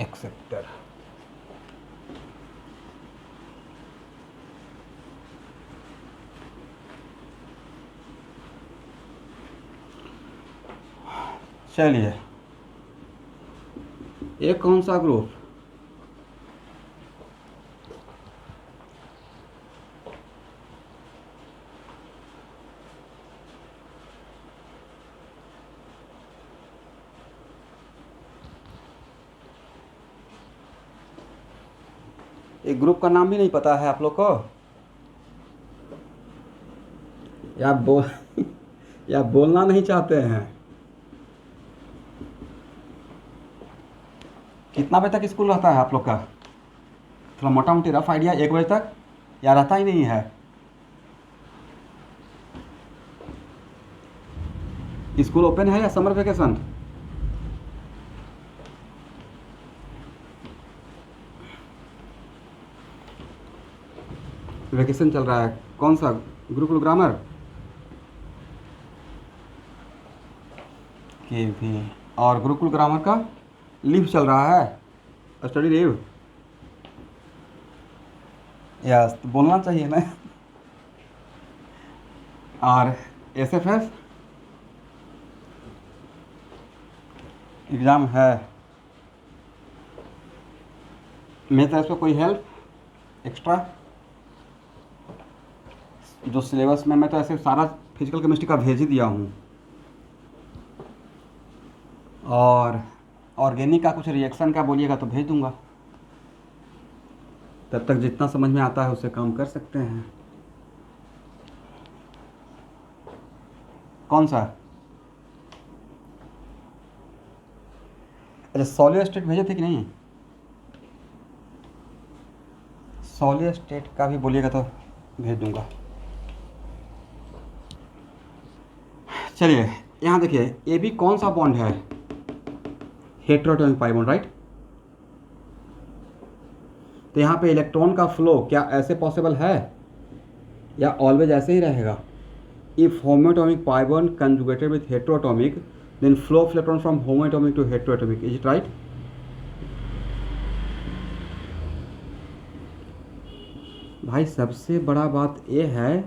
एक्सेप्टर। चलिए, एक कौन सा ग्रुप? एक ग्रुप का नाम भी नहीं पता है आप लोग को? या या बोलना नहीं चाहते हैं? कितना बजे तक स्कूल रहता है आप लोग का? थोड़ा मोटा मोटी रफ आइडिया, 1 बजे तक या रहता ही नहीं है? स्कूल ओपन है या समर वेकेशन? वेकेशन चल रहा है। कौन सा? गुरुकुल ग्रामर के भी, और गुरुकुल ग्रामर का लीव चल रहा है, स्टडी लीव। यस, तो बोलना चाहिए ना। और SFS एग्ज़ाम है। मेरे तरफ से कोई हेल्प एक्स्ट्रा? जो सिलेबस में मैं तो ऐसे सारा फिजिकल केमिस्ट्री का भेज ही दिया हूँ, और ऑर्गेनिक का कुछ रिएक्शन का बोलिएगा तो भेज दूँगा। तब तक जितना समझ में आता है उससे काम कर सकते हैं। कौन सा? अच्छा, सॉलिड स्टेट भेजे थे कि नहीं? सॉलिड स्टेट का भी बोलिएगा तो भेज दूँगा। चलिए, यहाँ देखिए, ये भी कौन सा बॉन्ड है? हेट्रोटॉमिक पाई बॉन्ड, राइट? तो यहाँ पे इलेक्ट्रॉन का फ्लो क्या ऐसे पॉसिबल है या ऑलवेज ऐसे ही रहेगा? If homoatomic pi bond conjugated with heteroatomic, then flow of electron from homoatomic to heteroatomic, is it right? भाई सबसे बड़ा बात ये है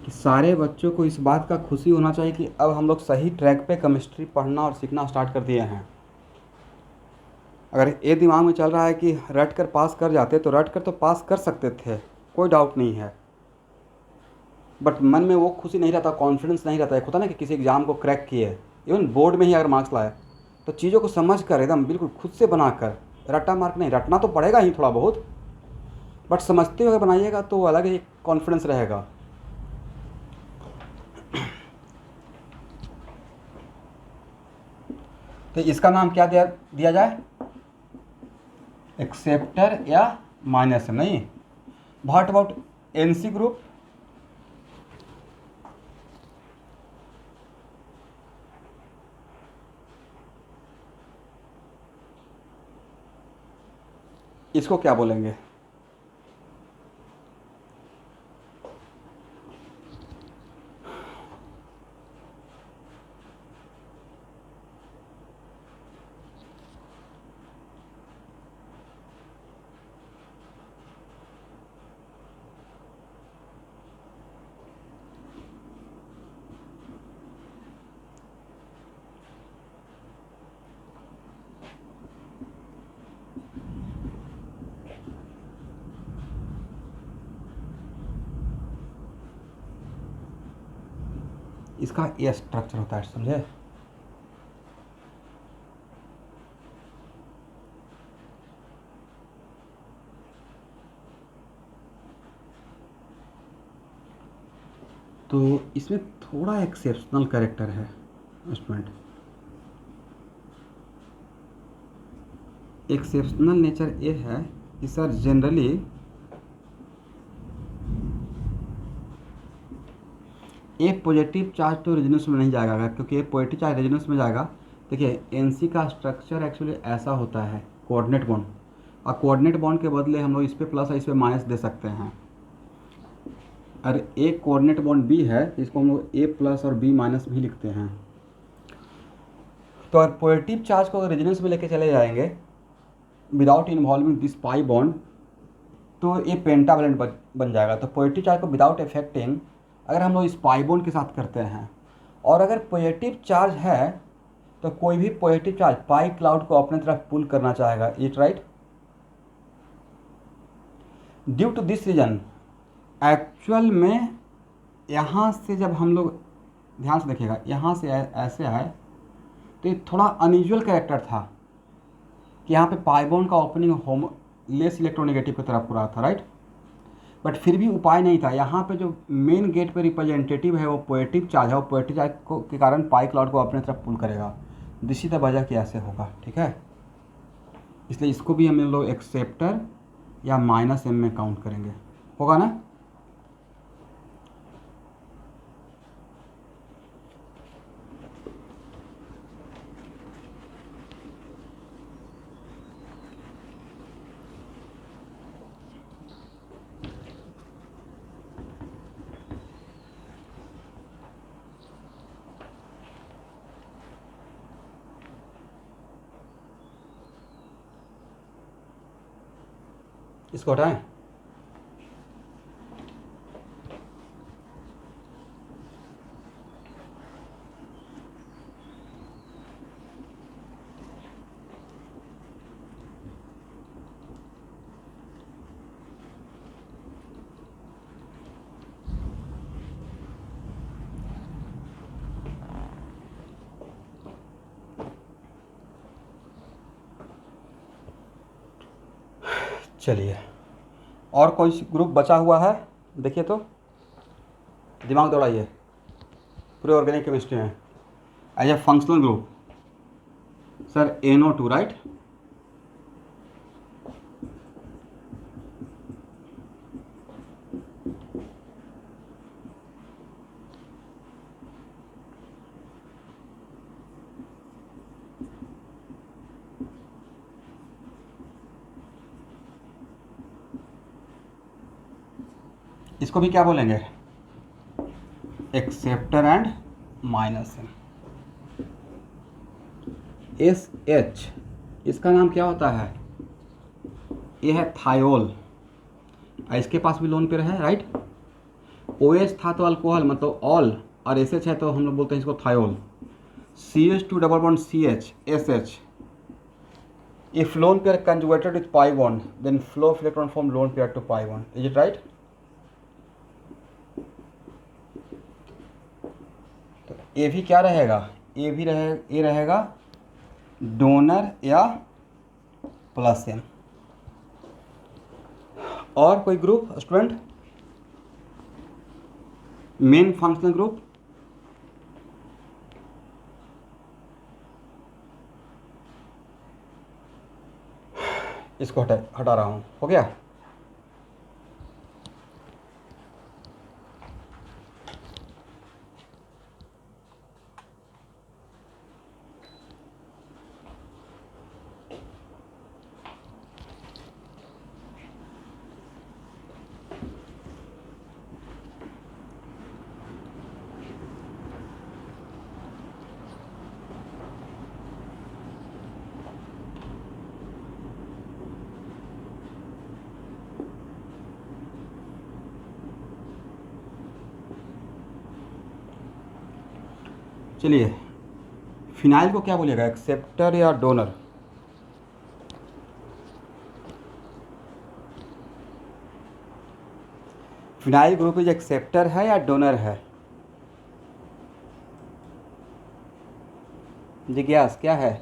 कि सारे बच्चों को इस बात का खुशी होना चाहिए कि अब हम लोग सही ट्रैक पे केमिस्ट्री पढ़ना और सीखना स्टार्ट कर दिए हैं। अगर ये दिमाग में चल रहा है कि रट कर पास कर जाते, तो रट कर तो पास कर सकते थे, कोई डाउट नहीं है, बट मन में वो खुशी नहीं रहता, कॉन्फिडेंस नहीं रहता। एक होता ना कि किसी एग्ज़ाम को क्रैक किए, इवन बोर्ड में ही अगर मार्क्स लाए तो चीज़ों को समझ कर एकदम बिल्कुल खुद से बना कर, रट्टा मार्क नहीं, रटना तो पड़ेगा ही थोड़ा बहुत, बट समझते हुए बनाइएगा तो अलग ही कॉन्फिडेंस रहेगा। तो इसका नाम क्या दिया जाए? एक्सेप्टर या माइनस एम? नहीं, व्हाट अबाउट NC ग्रुप? इसको क्या बोलेंगे? इसका ये स्ट्रक्चर होता है, समझे? तो इसमें थोड़ा एक्सेप्शनल कैरेक्टर है स्टूडेंट। एक्सेप्शनल नेचर ये है कि सर जनरली ए पॉजिटिव चार्ज तो रेजोनेंस में नहीं जाएगा, क्योंकि ए पॉजिटिव चार्ज रेजोनेंस में जाएगा। देखिए एनसी का स्ट्रक्चर एक्चुअली ऐसा होता है, कोऑर्डिनेट बॉन्ड, और कोऑर्डिनेट बॉन्ड के बदले हम लोग इस पे प्लस और इस पे माइनस दे सकते हैं। और एक कोऑर्डिनेट बॉन्ड बी है, इसको हम लोग ए प्लस और बी माइनस भी लिखते हैं। तो अगर पॉजिटिव चार्ज को रेजोनेंस में लेके चले जाएंगे without involving this pi bond, तो ये पेंटावलेंट बन जाएगा। तो पॉजिटिव चार्ज को विदाउट इफेक्टिंग अगर हम लोग इस पाई बॉन्ड के साथ करते हैं, और अगर पॉजिटिव चार्ज है तो कोई भी पॉजिटिव चार्ज पाई क्लाउड को अपने तरफ पुल करना चाहेगा, it right. Due to this reason actual में यहाँ से जब हम लोग ध्यान से देखिएगा, यहाँ से ऐसे आए तो ये थोड़ा अनयूजुअल कैरेक्टर था कि यहाँ पे पाई बॉन्ड का ओपनिंग होम लेस इलेक्ट्रोनेगेटिव की तरफ पूरा था, राइट। बट फिर भी उपाय नहीं था। यहाँ पे जो मेन गेट पे रिप्रेजेंटेटिव है वो पॉजिटिव चार्ज है, वो पॉजिटिव चार्ज को के कारण पाई क्लाउड को अपने तरफ पुल करेगा। दिस इज द वजह कि ऐसे होगा, ठीक है। इसलिए इसको भी हम लोग एक्सेप्टर या माइनस एम में काउंट करेंगे, होगा ना। इसको हटाएं। चलिए, और कोई ग्रुप बचा हुआ है? देखिए तो, दिमाग दौड़ाइए। पूरे ऑर्गेनिक केमिस्ट्री में as a functional group sir NO2, right. इसको भी क्या बोलेंगे? Acceptor and minus M. SH इसका नाम क्या होता है? ये है थायोल। इसके पास भी लोन पेयर है, राइट। OH था तो अल्कोहल मतलब ऑल, और SH है तो हम लोग बोलते हैं इसको thiol. CH2 double bond CH SH। If lone pair conjugated with pi bond, then flow of electron from lone pair to pi bond. Is it right? तो ये भी क्या रहेगा? ये भी ये रहेगा डोनर या प्लस एन। और कोई group student? Main functional group इसको हटा रहा हूँ, हो गया। चलिए, फिनाइल को क्या बोलिएगा, एक्सेप्टर या donor? Phenyl group is acceptor है या डोनर है? जिज्ञास क्या है?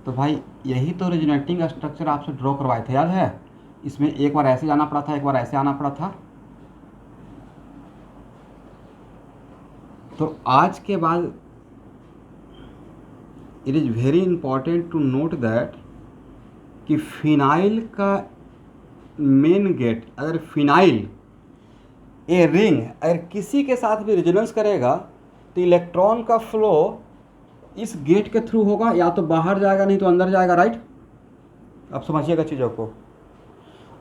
तो भाई यही तो रिजोनेटिंग स्ट्रक्चर आपसे ड्रॉ करवाए थे, याद है? इसमें एक बार ऐसे जाना पड़ा था, एक बार ऐसे आना पड़ा था। तो आज के बाद it is very important to note that कि फिनाइल का मेन गेट, अगर फिनाइल ए रिंग अगर किसी के साथ भी रेजोनेंस करेगा तो इलेक्ट्रॉन का फ्लो इस गेट के थ्रू होगा, या तो बाहर जाएगा नहीं तो अंदर जाएगा, राइट? अब समझिएगा चीज़ों को।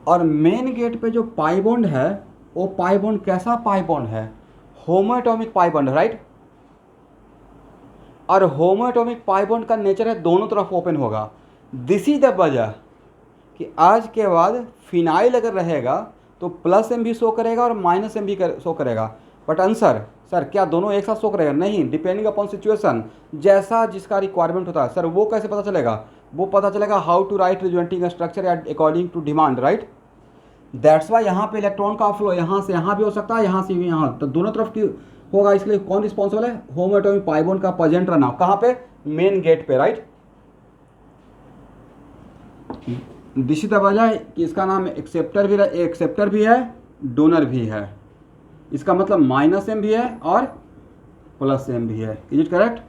और मेन गेट पे जो पाई बॉन्ड है वो पाई बॉन्ड कैसा पाई बॉन्ड है? होमोएटॉमिक पाई बॉन्ड, राइट? और होमोएटॉमिक पाई बॉन्ड का नेचर है दोनों तरफ ओपन होगा। दिस इज द वजह कि आज के बाद फिनाइल अगर रहेगा तो प्लस एम भी शो करेगा और माइनस एम भी शो करेगा। बट आंसर सर क्या दोनों एक साथ शो करेगा? नहीं, डिपेंडिंग अपॉन सिचुएशन, जैसा जिसका रिक्वायरमेंट होता है। सर वो कैसे पता चलेगा? वो पता चलेगा how to write resonating structure according to demand, right? That's why यहाँ पे इलेक्ट्रॉन का फ्लो यहाँ से यहाँ भी हो सकता है, यहाँ से भी यहाँ, तो दोनों तरफ की होगा। इसलिए कौन रिस्पॉन्सिबल है? होमोएटॉमिक पाई बॉन्ड का प्रेजेंट रहना। कहाँ पे? मेन गेट पे, राइट? दिस इज द वजह कि इसका नाम एक्सेप्टर भी है, डोनर भी है। इसका मतलब माइनस एम भी है और प्लस एम भी है। Is it correct?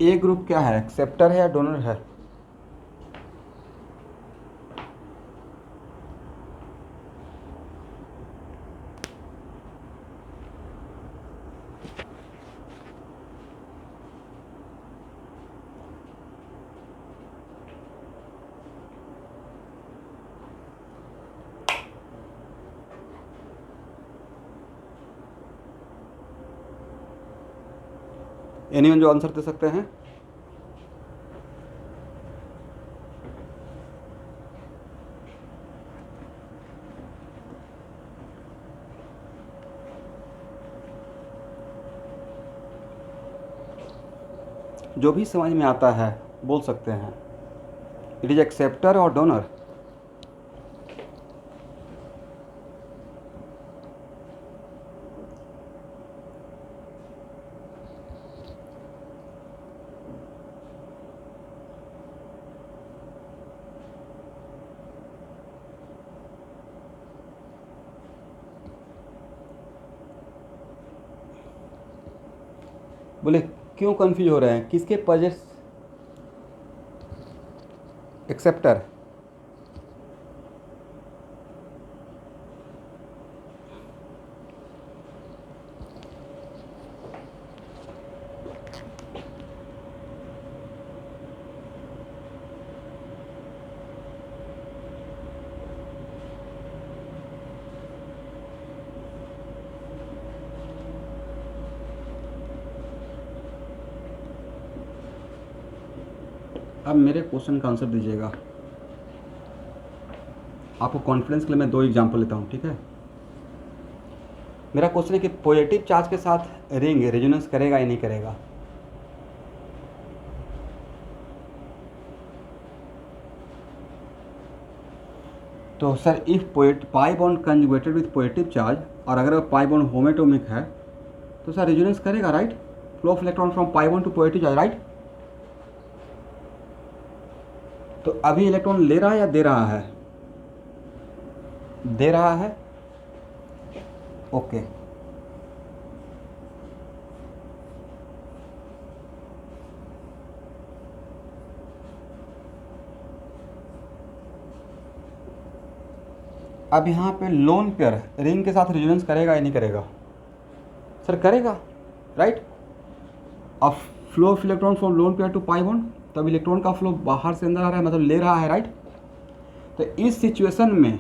A group क्या है, एक्सेप्टर है या डोनर है? एनीवन जो आंसर दे सकते हैं? जो भी समझ में आता है बोल सकते हैं। इट इज एक्सेप्टर और डोनर। बोले क्यों कंफ्यूज हो रहे हैं? किसके प्रेजेंट? एक्सेप्टर। अब मेरे क्वेश्चन का आंसर दीजिएगा। आपको कॉन्फिडेंस के लिए मैं दो एग्जांपल लेता हूँ, ठीक है? मेरा क्वेश्चन है कि पॉजिटिव चार्ज के साथ रिंग रेजोनेंस करेगा या नहीं करेगा? तो sir if pi bond conjugated with positive charge, और अगर पाई बॉन्ड होमोएटॉमिक है तो सर रेजोनेंस करेगा, right? Flow of electron from pi bond to positive charge, right? तो अभी इलेक्ट्रॉन ले रहा है या दे रहा है? दे रहा है। ओके। अब यहाँ पे लोन पेयर रिंग के साथ रेजोनेंस करेगा या नहीं करेगा? सर करेगा, राइट? अब flow of electron from lone pair to pi bond, तब इलेक्ट्रॉन का फ्लो बाहर से अंदर आ रहा है, मतलब ले रहा है, राइट। तो इस सिचुएशन में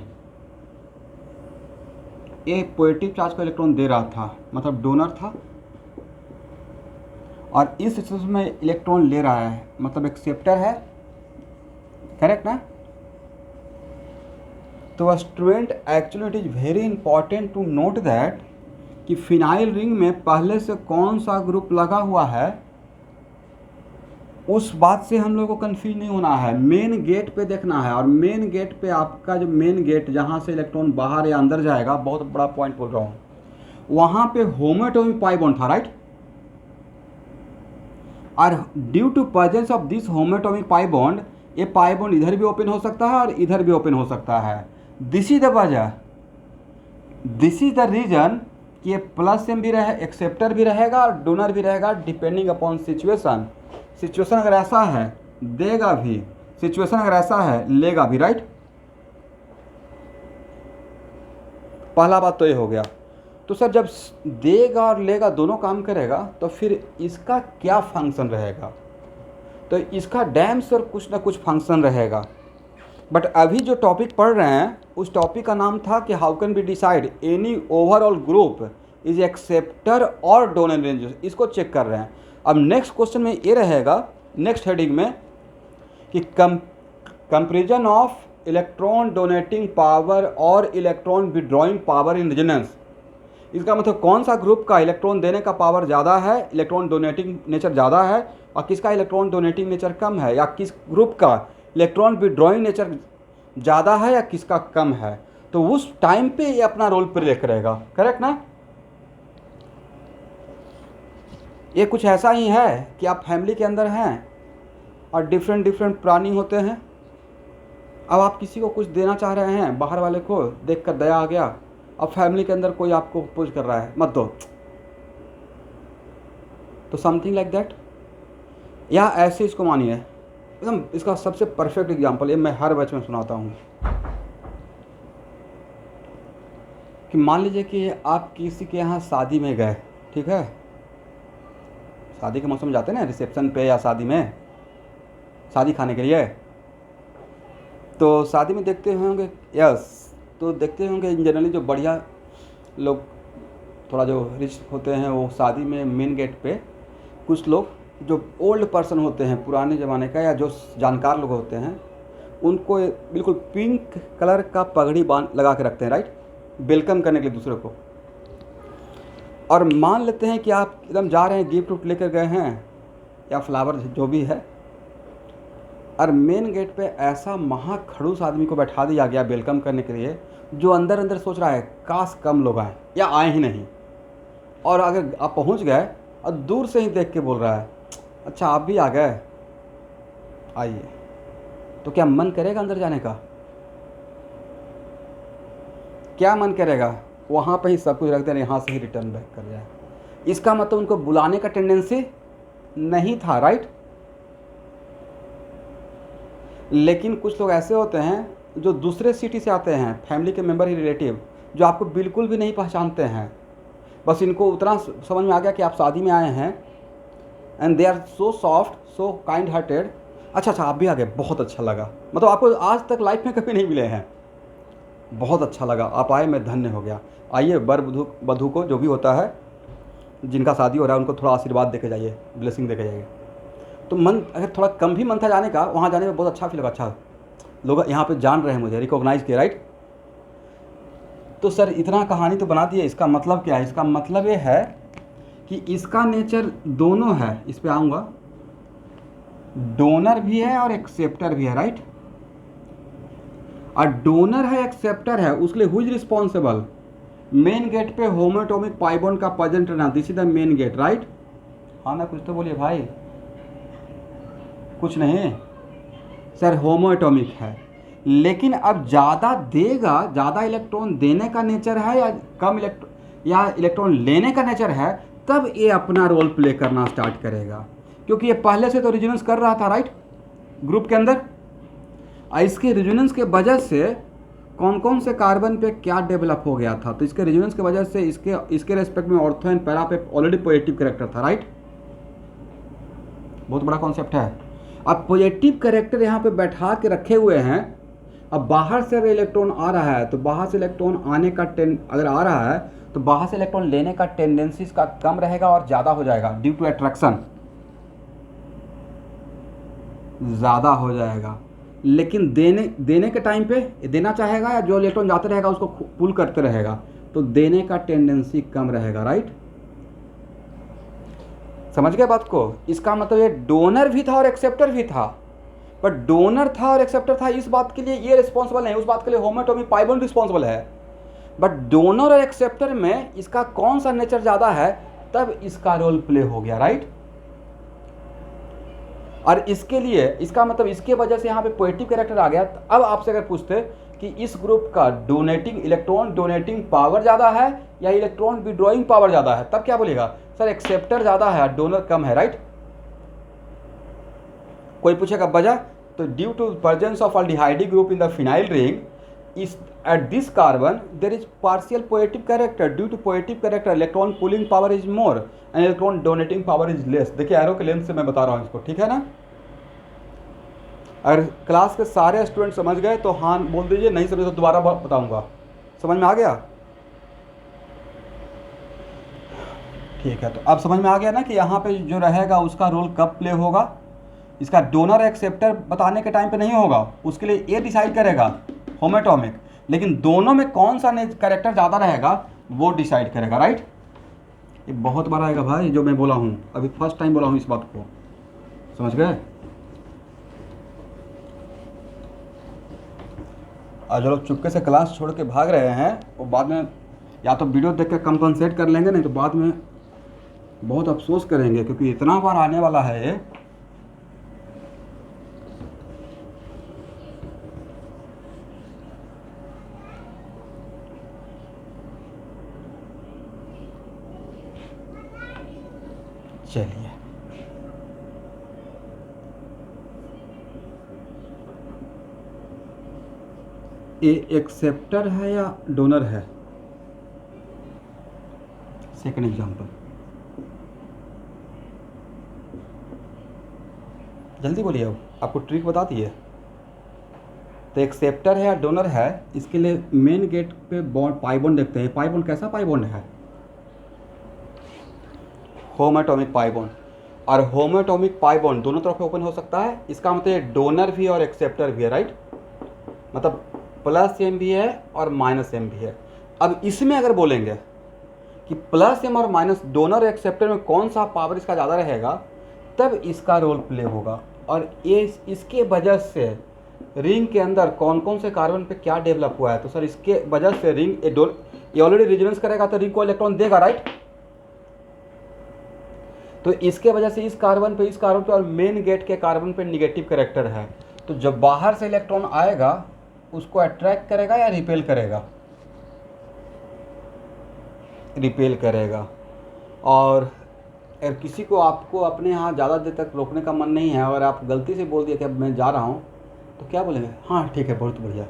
ए पॉजिटिव चार्ज का इलेक्ट्रॉन दे रहा था, मतलब डोनर था, और इस सिचुएशन में इलेक्ट्रॉन ले रहा है, मतलब एक्सेप्टर है, करेक्ट ना। तो student actually it is very important to note that कि फिनाइल रिंग में पहले से कौन सा ग्रुप लगा हुआ है, उस बात से हम लोग को कंफ्यूज नहीं होना है, मेन गेट पे देखना है। और मेन गेट पे आपका जो मेन गेट जहाँ से इलेक्ट्रॉन बाहर या अंदर जाएगा, बहुत बड़ा पॉइंट बोल रहा हूँ, वहाँ पे होमोएटॉमिक पाई बॉन्ड था, राइट। और due to presence of this homoatomic pi bond, ये पाई बॉन्ड इधर भी ओपन हो सकता है और इधर भी ओपन हो सकता है। दिस इज द वजह, दिस इज द रीजन कि ये प्लस एम भी रहे, एक्सेप्टर भी रहेगा और डोनर भी रहेगा, डिपेंडिंग अपॉन सिचुएशन। सिचुएशन अगर ऐसा है देगा भी, सिचुएशन अगर ऐसा है लेगा भी, राइट। पहला बात तो ये हो गया। तो सर जब देगा और लेगा दोनों काम करेगा तो फिर इसका क्या फंक्शन रहेगा, तो इसका डैम से कुछ ना कुछ फंक्शन रहेगा। बट अभी जो टॉपिक पढ़ रहे हैं उस टॉपिक का नाम था कि how can be decide any overall group is acceptor और डोनर रेंज, इसको चेक कर रहे हैं। अब नेक्स्ट क्वेश्चन में ये रहेगा, नेक्स्ट हेडिंग में, कि comparison of electron donating power और electron withdrawing power in resonance. इसका मतलब कौन सा ग्रुप का इलेक्ट्रॉन देने का पावर ज़्यादा है, इलेक्ट्रॉन डोनेटिंग नेचर ज़्यादा है, और किसका इलेक्ट्रॉन डोनेटिंग नेचर कम है, या किस ग्रुप का इलेक्ट्रॉन विड्रॉइंग नेचर ज़्यादा है या किसका कम है। तो उस टाइम पे ये अपना रोल प्ले करेगा, करेक्ट ना। ये कुछ ऐसा ही है कि आप फैमिली के अंदर हैं और डिफरेंट डिफरेंट प्राणी होते हैं। अब आप किसी को कुछ देना चाह रहे हैं, बाहर वाले को देखकर दया आ गया, अब फैमिली के अंदर कोई आपको अपोज कर रहा है, मत दो, तो समथिंग लाइक दैट। या ऐसे इसको मानिए, एकदम इसका सबसे परफेक्ट एग्जांपल ये मैं हर बैच में सुनाता हूँ, कि मान लीजिए कि आप किसी के यहाँ शादी में गए, ठीक है, शादी के मौसम में जाते हैं ना रिसेप्शन पे या शादी में, शादी खाने के लिए। तो शादी में देखते होंगे, यस, तो देखते होंगे जनरली जो बढ़िया लोग, थोड़ा जो रिच होते हैं, वो शादी में मेन गेट पे कुछ लोग जो ओल्ड पर्सन होते हैं, पुराने ज़माने का या जो जानकार लोग होते हैं, उनको बिल्कुल पिंक कलर का पगड़ी बांध लगा के रखते हैं, राइट, वेलकम करने के लिए दूसरे को। और मान लेते हैं कि आप एकदम जा रहे हैं, गिफ्ट उफ्ट लेकर गए हैं या फ्लावर जो भी है, और मेन गेट पे ऐसा महाखड़ूस आदमी को बैठा दिया गया वेलकम करने के लिए, जो अंदर अंदर सोच रहा है काश कम लोग आए या आए ही नहीं। और अगर आप पहुंच गए और दूर से ही देख के बोल रहा है, अच्छा आप भी आ गए, आइए, तो क्या मन करेगा अंदर जाने का? क्या मन करेगा? वहाँ पे ही सब कुछ रख देना, यहाँ से ही रिटर्न बैक कर जाए। इसका मतलब उनको बुलाने का टेंडेंसी नहीं था, राइट। लेकिन कुछ लोग ऐसे होते हैं जो दूसरे सिटी से आते हैं, फैमिली के मेंबर ही रिलेटिव, जो आपको बिल्कुल भी नहीं पहचानते हैं, बस इनको उतना समझ में आ गया कि आप शादी में आए हैं, and they are so soft, so kind hearted, अच्छा आप भी आ गए, बहुत अच्छा लगा, मतलब आपको आज तक लाइफ में कभी नहीं मिले हैं, बहुत अच्छा लगा, आप आए, मैं धन्य हो गया, आइए वर वधू को जो भी होता है, जिनका शादी हो रहा है, उनको थोड़ा आशीर्वाद देके जाइए, ब्लेसिंग देके जाइए। तो मन अगर थोड़ा कम भी मन था जाने का, वहाँ जाने में बहुत अच्छा फील लगा, अच्छा लोग यहाँ पे जान रहे हैं मुझे, रिकॉग्नाइज किया, राइट। तो सर इतना कहानी तो बना दी है, इसका मतलब क्या है? इसका मतलब ये है कि इसका नेचर दोनों है, इस पे आऊँगा, डोनर भी है और एक्सेप्टर भी है, राइट। और डोनर है, एक्सेप्टर है, उसके लिए who is responsible? Main gate पे होमोएटॉमिक पाई बॉन्ड का प्रेजेंट रहना, this is the main gate, right. हाँ ना, कुछ तो बोलिए भाई। कुछ नहीं सर, होमोएटॉमिक है, लेकिन अब ज़्यादा देगा, ज़्यादा इलेक्ट्रॉन देने का नेचर है या कम इलेक्ट्रॉन लेने का नेचर है, तब ये अपना रोल प्ले करना स्टार्ट करेगा, क्योंकि ये पहले से तो रेजोनेंस कर रहा था, राइट, ग्रुप के अंदर। इसके रेजोनेंस के वजह से कौन कौन से कार्बन पे क्या डेवलप हो गया था, तो इसके रेजोनेंस की वजह से इसके रेस्पेक्ट में ऑर्थो एंड पैरा पे ऑलरेडी पॉजिटिव कैरेक्टर था, राइट। बहुत बड़ा कॉन्सेप्ट है। अब पॉजिटिव कैरेक्टर यहाँ पे बैठा के रखे हुए हैं। अब बाहर से अगर इलेक्ट्रॉन आ रहा है तो बाहर से इलेक्ट्रॉन आने का अगर आ रहा है तो बाहर से इलेक्ट्रॉन लेने का टेंडेंसी इसका कम रहेगा और ज़्यादा हो जाएगा, ड्यू टू अट्रैक्शन ज़्यादा हो जाएगा। लेकिन देने के टाइम पे देना चाहेगा या जो इलेक्ट्रॉन जाते रहेगा उसको पुल करते रहेगा, तो देने का टेंडेंसी कम रहेगा, राइट। समझ गए बात को। इसका मतलब ये डोनर भी था और एक्सेप्टर भी था, बट डोनर था और एक्सेप्टर था इस बात के लिए ये रिस्पॉन्सिबल नहीं, उस बात के लिए होमोटोमिक पाई बॉन्ड रिस्पॉन्सिबल है। बट डोनर और एक्सेप्टर में इसका कौन सा नेचर ज़्यादा है, तब इसका रोल प्ले हो गया, राइट। और इसके लिए इसका मतलब इसके वजह से यहाँ पे पॉजिटिव कैरेक्टर आ गया। तो अब आपसे अगर पूछते कि इस ग्रुप का इलेक्ट्रॉन डोनेटिंग पावर ज़्यादा है या इलेक्ट्रॉन विड्रॉइंग पावर ज़्यादा है, तब क्या बोलेगा, सर एक्सेप्टर ज़्यादा है डोनर कम है, राइट। कोई पूछेगा वजह, तो due to presence of aldehydic group in the phenyl ring is at this carbon there is partial positive character, due to positive character electron pulling power is more and electron donating power is less. देखिए arrow के length से मैं बता रहा हूँ इसको, ठीक है ना। अगर क्लास के सारे स्टूडेंट समझ गए तो हाँ बोल दीजिए, नहीं समझे तो दोबारा बताऊंगा। समझ में आ गया, ठीक है। तो अब समझ में आ गया ना कि यहाँ पे जो रहेगा उसका रोल कब प्ले होगा। इसका डोनर एक्सेप्टर बताने के टाइम पे नहीं होगा, उसके लिए ये डिसाइड करेगा होमोटोमिक, लेकिन दोनों में कौन सा कैरेक्टर ज़्यादा रहेगा वो डिसाइड करेगा, राइट। ये बहुत बड़ा आएगा भाई जो मैं बोला हूँ, अभी फर्स्ट टाइम बोला हूँ इस बात को, समझ गए। और जो लोग चुपके से क्लास छोड़ के भाग रहे हैं वो बाद में या तो वीडियो देख के कंपनसेट कर लेंगे, नहीं तो बाद में बहुत अफसोस करेंगे, क्योंकि इतना बार आने वाला है ये। चलिए ये एक्सेप्टर है या डोनर है। सेकंड एग्जांपल, जल्दी बोलिए, अब आपको ट्रिक बता दी है। तो एक्सेप्टर है या डोनर है, इसके लिए मेन गेट पे बॉन्ड पाई बॉन्ड देखते हैं। पाई बॉन्ड कैसा पाई बॉन्ड है, होमोटोमिक पाई बॉन्ड। और होमोटोमिक पाई बॉन्ड दोनों तरफ ओपन हो सकता है, इसका मतलब ये डोनर भी और एक्सेप्टर भी है, राइट। मतलब प्लस एम भी है और माइनस एम भी है। अब इसमें अगर बोलेंगे कि प्लस एम और माइनस डोनर एक्सेप्टर में कौन सा पावर इसका ज़्यादा रहेगा, तब इसका रोल प्ले होगा। और ये इसके वजह से रिंग के अंदर कौन कौन से कार्बन पे क्या डेवलप हुआ है, तो सर इसके वजह से रिंग ये ऑलरेडी रेजोनेंस करेगा तो रिंग को इलेक्ट्रॉन देगा, राइट। तो इसके वजह से इस कार्बन पे और मेन गेट के कार्बन पे निगेटिव कैरेक्टर है, तो जब बाहर से इलेक्ट्रॉन आएगा उसको अट्रैक्ट करेगा या रिपेल करेगा, रिपेल करेगा। और अगर किसी को आपको अपने यहाँ ज़्यादा देर तक रोकने का मन नहीं है और आप गलती से बोल दिए कि अब मैं जा रहा हूँ, तो क्या बोलेंगे, हाँ ठीक है बहुत बढ़िया।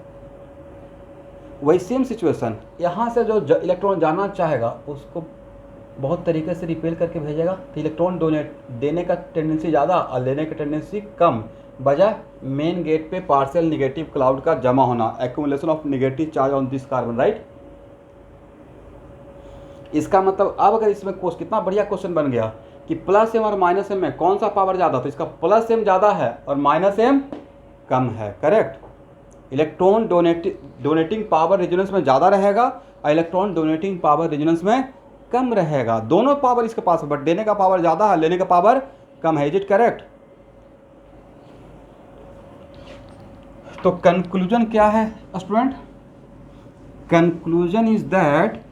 वही सेम सिचुएशन, यहाँ से जो इलेक्ट्रॉन जाना चाहेगा उसको बहुत तरीके से रिपेल करके भेजेगा, तो इलेक्ट्रॉन डोनेट देने का टेंडेंसी ज़्यादा और लेने का टेंडेंसी कम, वजह मेन गेट पे पार्शियल निगेटिव क्लाउड का जमा होना, accumulation of negative charge on this carbon, right. इसका मतलब अब अगर इसमें कितना बढ़िया क्वेश्चन बन गया कि प्लस एम और माइनस एम में कौन सा पावर ज़्यादा, तो इसका प्लस एम ज़्यादा है और माइनस एम कम है, correct. Electron donating power resonance में ज़्यादा रहेगा और इलेक्ट्रॉन डोनेटिंग पावर रेजोनेंस में कम रहेगा। दोनों पावर इसके पास है, बट देने का पावर ज़्यादा है, लेने का पावर कम है। Is it correct. तो कंक्लूजन क्या है स्टूडेंट, कंक्लूजन इज दैट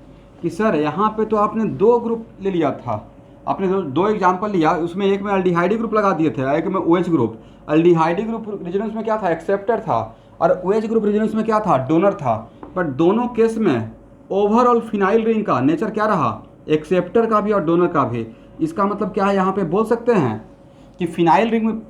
कि सर यहाँ पे तो आपने दो ग्रुप ले लिया था, आपने दो एग्जाम्पल लिया, उसमें एक में अल्डिहाइडी ग्रुप लगा दिए थे, एक में OH ग्रुप। अल्डिहाइडी ग्रुप रेजोनेंस में क्या था, एक्सेप्टर था, और OH ग्रुप रेजोनेंस में क्या था, डोनर था। बट दोनों केस में ओवरऑल फिनाइल रिंग का नेचर क्या रहा, एक्सेप्टर का भी और डोनर का भी। इसका मतलब क्या है, यहाँ पे बोल सकते हैं कि फिनाइल रिंग में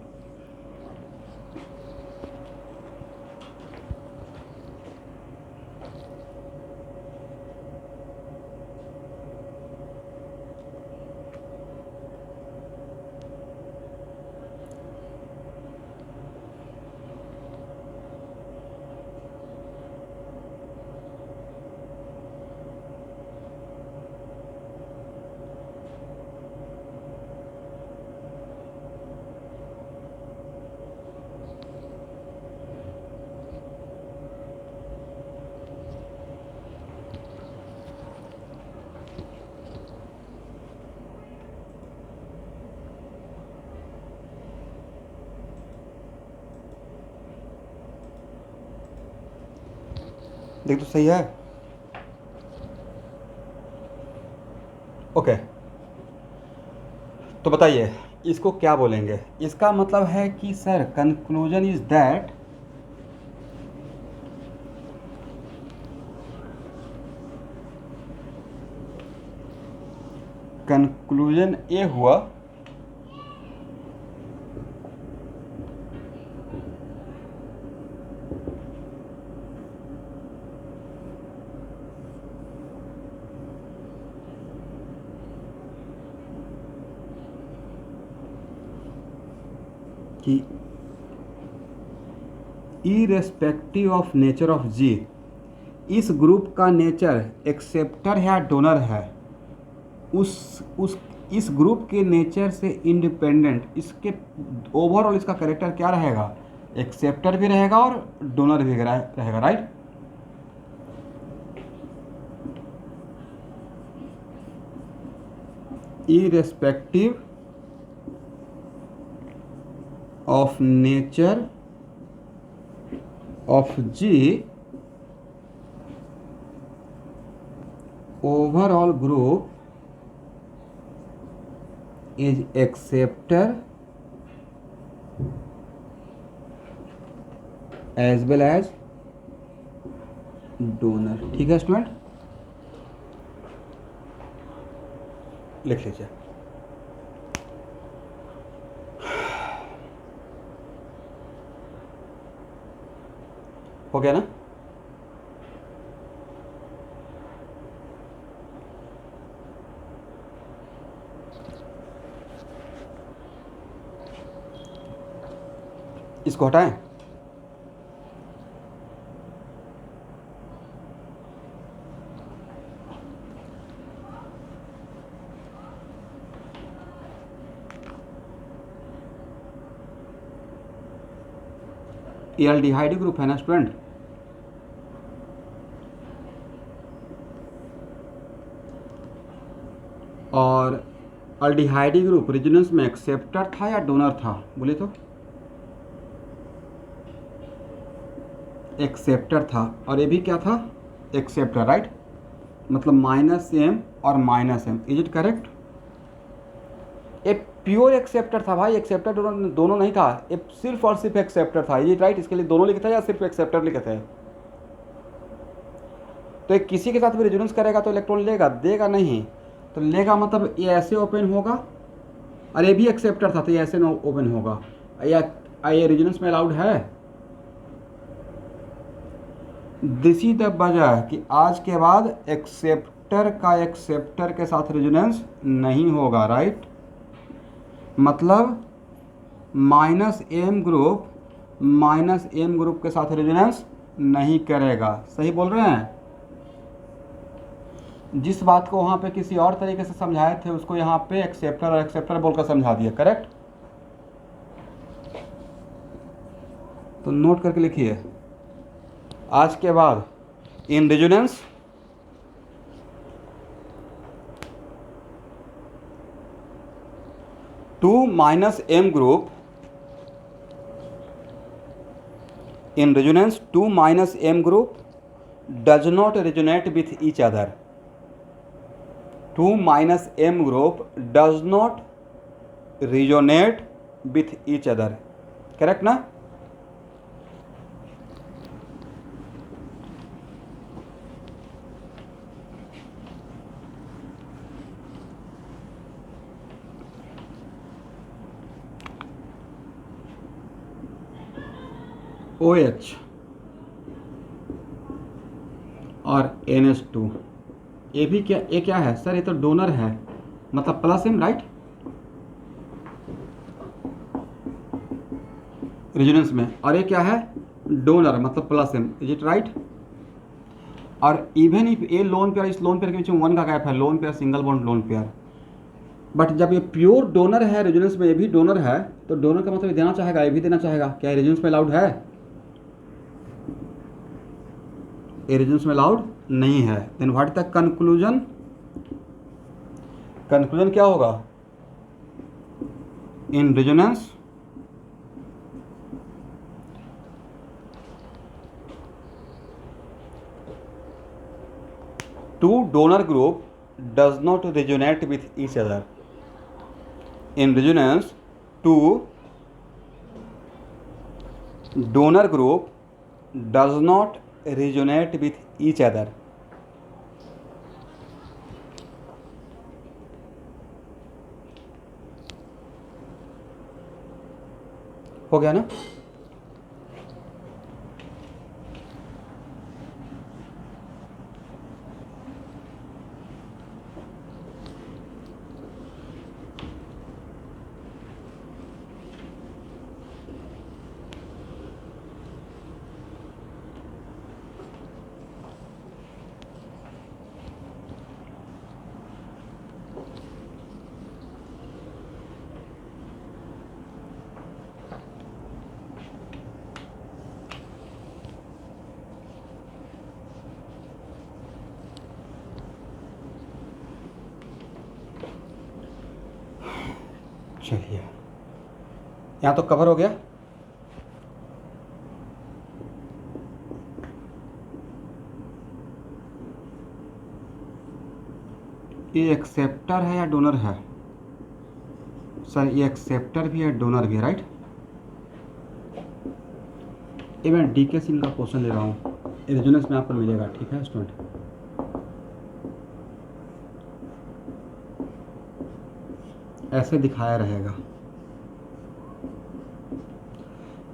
देख तो सही है। ओके, तो बताइए इसको क्या बोलेंगे। इसका मतलब है कि sir conclusion is that conclusion ये हुआ कि इरेस्पेक्टिव ऑफ नेचर ऑफ जी, इस ग्रुप का नेचर एक्सेप्टर है या डोनर है, उस इस ग्रुप के नेचर से इंडिपेंडेंट इसके ओवरऑल इसका कैरेक्टर क्या रहेगा, एक्सेप्टर भी रहेगा और डोनर भी रहेगा, right. Irrespective of nature of G, overall group is acceptor as well as donor। ठीक है स्टूडेंट, लिख लीजिए। हो गया ना। इसको हटाएं। ये एल्डिहाइड ग्रुप है ना स्टूडेंट, और एल्डिहाइड ग्रुप रेजोनेंस में एक्सेप्टर था या डोनर था, बोले तो एक्सेप्टर था, और ये भी क्या था, एक्सेप्टर, राइट। मतलब -m और -m, इज इट करेक्ट। ये प्योर एक्सेप्टर था भाई, एक्सेप्टर दोनों नहीं था, ये सिर्फ और सिर्फ एक्सेप्टर था, इज इट राइट। इसके लिए दोनों लिखे थे या सिर्फ एक्सेप्टर लिखे थे। तो एक किसी के साथ भी रेजोनेंस करेगा तो इलेक्ट्रॉन लेगा, देगा नहीं, तो लेगा मतलब ये ऐसे ओपन होगा, और ये भी एक्सेप्टर था तो ये ऐसे ओपन होगा। या ये रेजोनेंस में अलाउड है। दिस इज द वजह कि आज के बाद एक्सेप्टर का एक्सेप्टर के साथ रेजोनेंस नहीं होगा, राइट। मतलब -m ग्रुप के साथ रेजोनेंस नहीं करेगा। सही बोल रहे हैं। जिस बात को वहाँ पे किसी और तरीके से समझाए थे उसको यहाँ पे एक्सेप्टर और एक्सेप्टर बोलकर समझा दिया, करेक्ट। तो नोट करके लिखिए, आज के बाद in resonance two -m group, in resonance 2 -m group does not resonate with each other। 2 -m group does not resonate with each other, correct ना। OH और NH2, ये भी क्या, ये क्या है सर, ये तो डोनर है, मतलब +m, राइट। रेजोनेंस में, और ये क्या है, डोनर, मतलब +m, इज इट राइट। और even if A lone pair, इस लोन पेयर के बीच में 1 का गैप है, lone pair, single bond lone pair, but जब ये प्योर डोनर है, रेजोनेंस में ये भी डोनर है, तो डोनर का मतलब ये देना चाहेगा, ये भी देना चाहेगा। क्या रेजोनेंस में अलाउड है, ये रेजोनेंस में अलाउड नहीं है। Then what the conclusion, conclusion क्या होगा, in resonance two donor group does not resonate with each other. In resonance, two donor group does not resonate with each other. हो गया ना? चलिए, यहाँ तो कवर हो गया। ये एक्सेप्टर है या डोनर है? सर ये एक्सेप्टर भी है, डोनर भी है, राइट? ये मैं डीके सिंह का क्वेश्चन ले रहा हूँ, रेजोनेंस में आपको मिलेगा, ठीक है स्टूडेंट? ऐसे दिखाया रहेगा।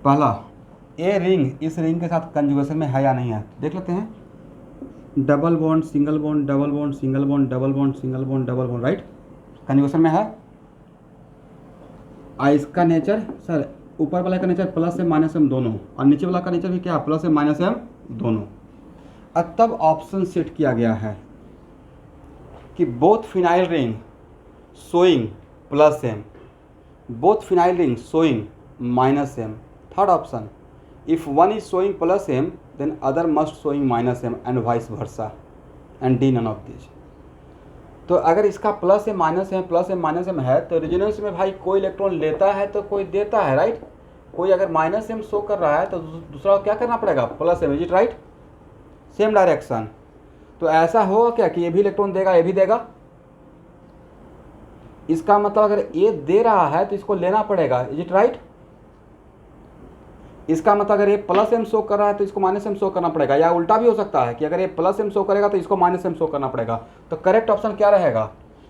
पहला, ए रिंग इस रिंग के साथ कंजुगेशन में है या नहीं है, देख लेते हैं। Double bond single bond, double bond single bond, double bond single bond, double bond, right? Conjugation में है। इसका नेचर सर, ऊपर वाला का nature plus M minus M दोनों, और नीचे वाला का नेचर भी क्या, प्लस एम माइनस एम दोनों। अब तब ऑप्शन सेट किया गया है कि both phenyl ring showing plus M, both phenyl ring showing minus M. Third option, if one is showing plus M then other must showing minus M and vice versa, and D none of this. तो अगर इसका plus M minus M, plus M minus M है, तो resonance में भाई कोई electron लेता है तो कोई देता है, राइट? कोई अगर माइनस एम शो कर रहा है तो दूसरा क्या करना पड़ेगा, plus M, is it right? Same direction. तो ऐसा होगा क्या कि ये भी इलेक्ट्रॉन देगा, ये भी देगा। इसका मतलब अगर ये दे रहा है तो इसको लेना पड़ेगा, इज इट राइट? इसका मतलब अगर ये प्लस एम शो कर रहा है तो इसको माइनस एम शो करना पड़ेगा, या उल्टा भी हो सकता है कि अगर ये प्लस एम शो करेगा तो इसको माइनस एम शो करना पड़ेगा। तो करेक्ट ऑप्शन क्या रहेगा?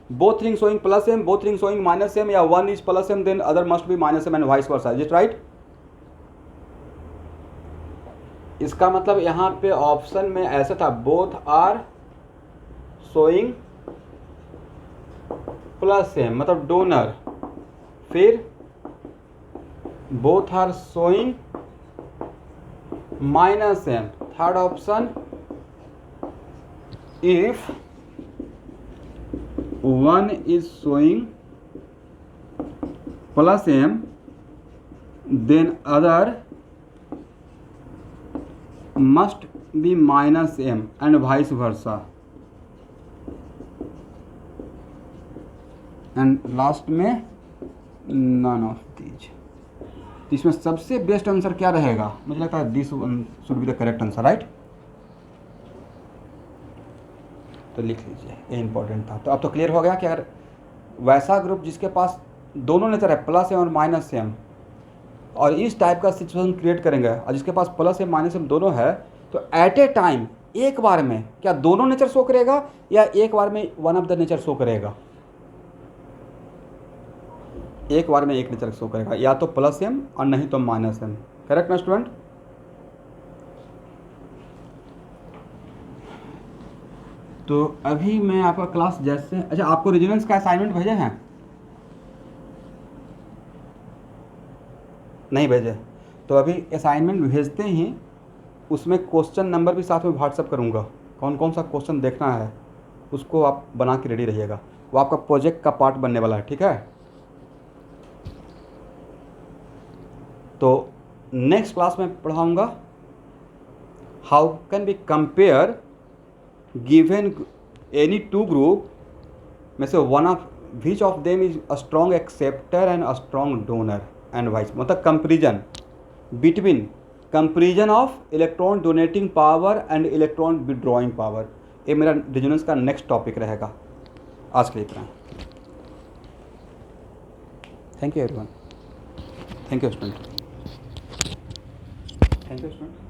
Both ring showing plus M, both ring showing minus M, या one is plus M then other must be minus M and vice versa, is it right? इसका मतलब यहाँ पे ऑप्शन में ऐसा था, both are showing plus M मतलब donor, फिर both are showing minus M. Third option, if one is showing plus M then other must be minus M and vice versa, and last में none of these. इसमें सबसे best answer क्या रहेगा? मुझे लगता है this should be the correct answer, right? तो लिख लीजिए, ये इंपॉर्टेंट था। तो अब तो क्लियर हो गया कि अगर वैसा ग्रुप जिसके पास दोनों नेचर है, प्लस एम और माइनस एम, और इस टाइप का सिचुएशन क्रिएट करेंगे और जिसके पास प्लस एम माइनस एम दोनों है, तो एट ए टाइम एक बार में क्या दोनों नेचर शो करेगा या एक बार में one of the nature show करेगा? एक बार में एक नेचर शो करेगा, या तो प्लस एम और नहीं तो माइनस एम। करेक्ट ना स्टूडेंट? तो अभी मैं आपका क्लास जैसे, अच्छा आपको रेजोनेंस का असाइनमेंट भेजे हैं? नहीं भेजे? तो अभी असाइनमेंट भेजते ही उसमें क्वेश्चन नंबर भी साथ में व्हाट्सअप करूँगा, कौन कौन सा क्वेश्चन देखना है उसको आप बना के रेडी रहिएगा। वो आपका प्रोजेक्ट का पार्ट बनने वाला है, ठीक है? तो नेक्स्ट क्लास में पढ़ाऊँगा how can be compare given any two group में से one of which of them is a strong acceptor and a strong donor and vice, मतलब comparison between comparison of electron donating power and electron withdrawing power. ये मेरा resonance का next topic रहेगा। आज के लिए इतना। Thank you everyone. Thank you student. Thank you student.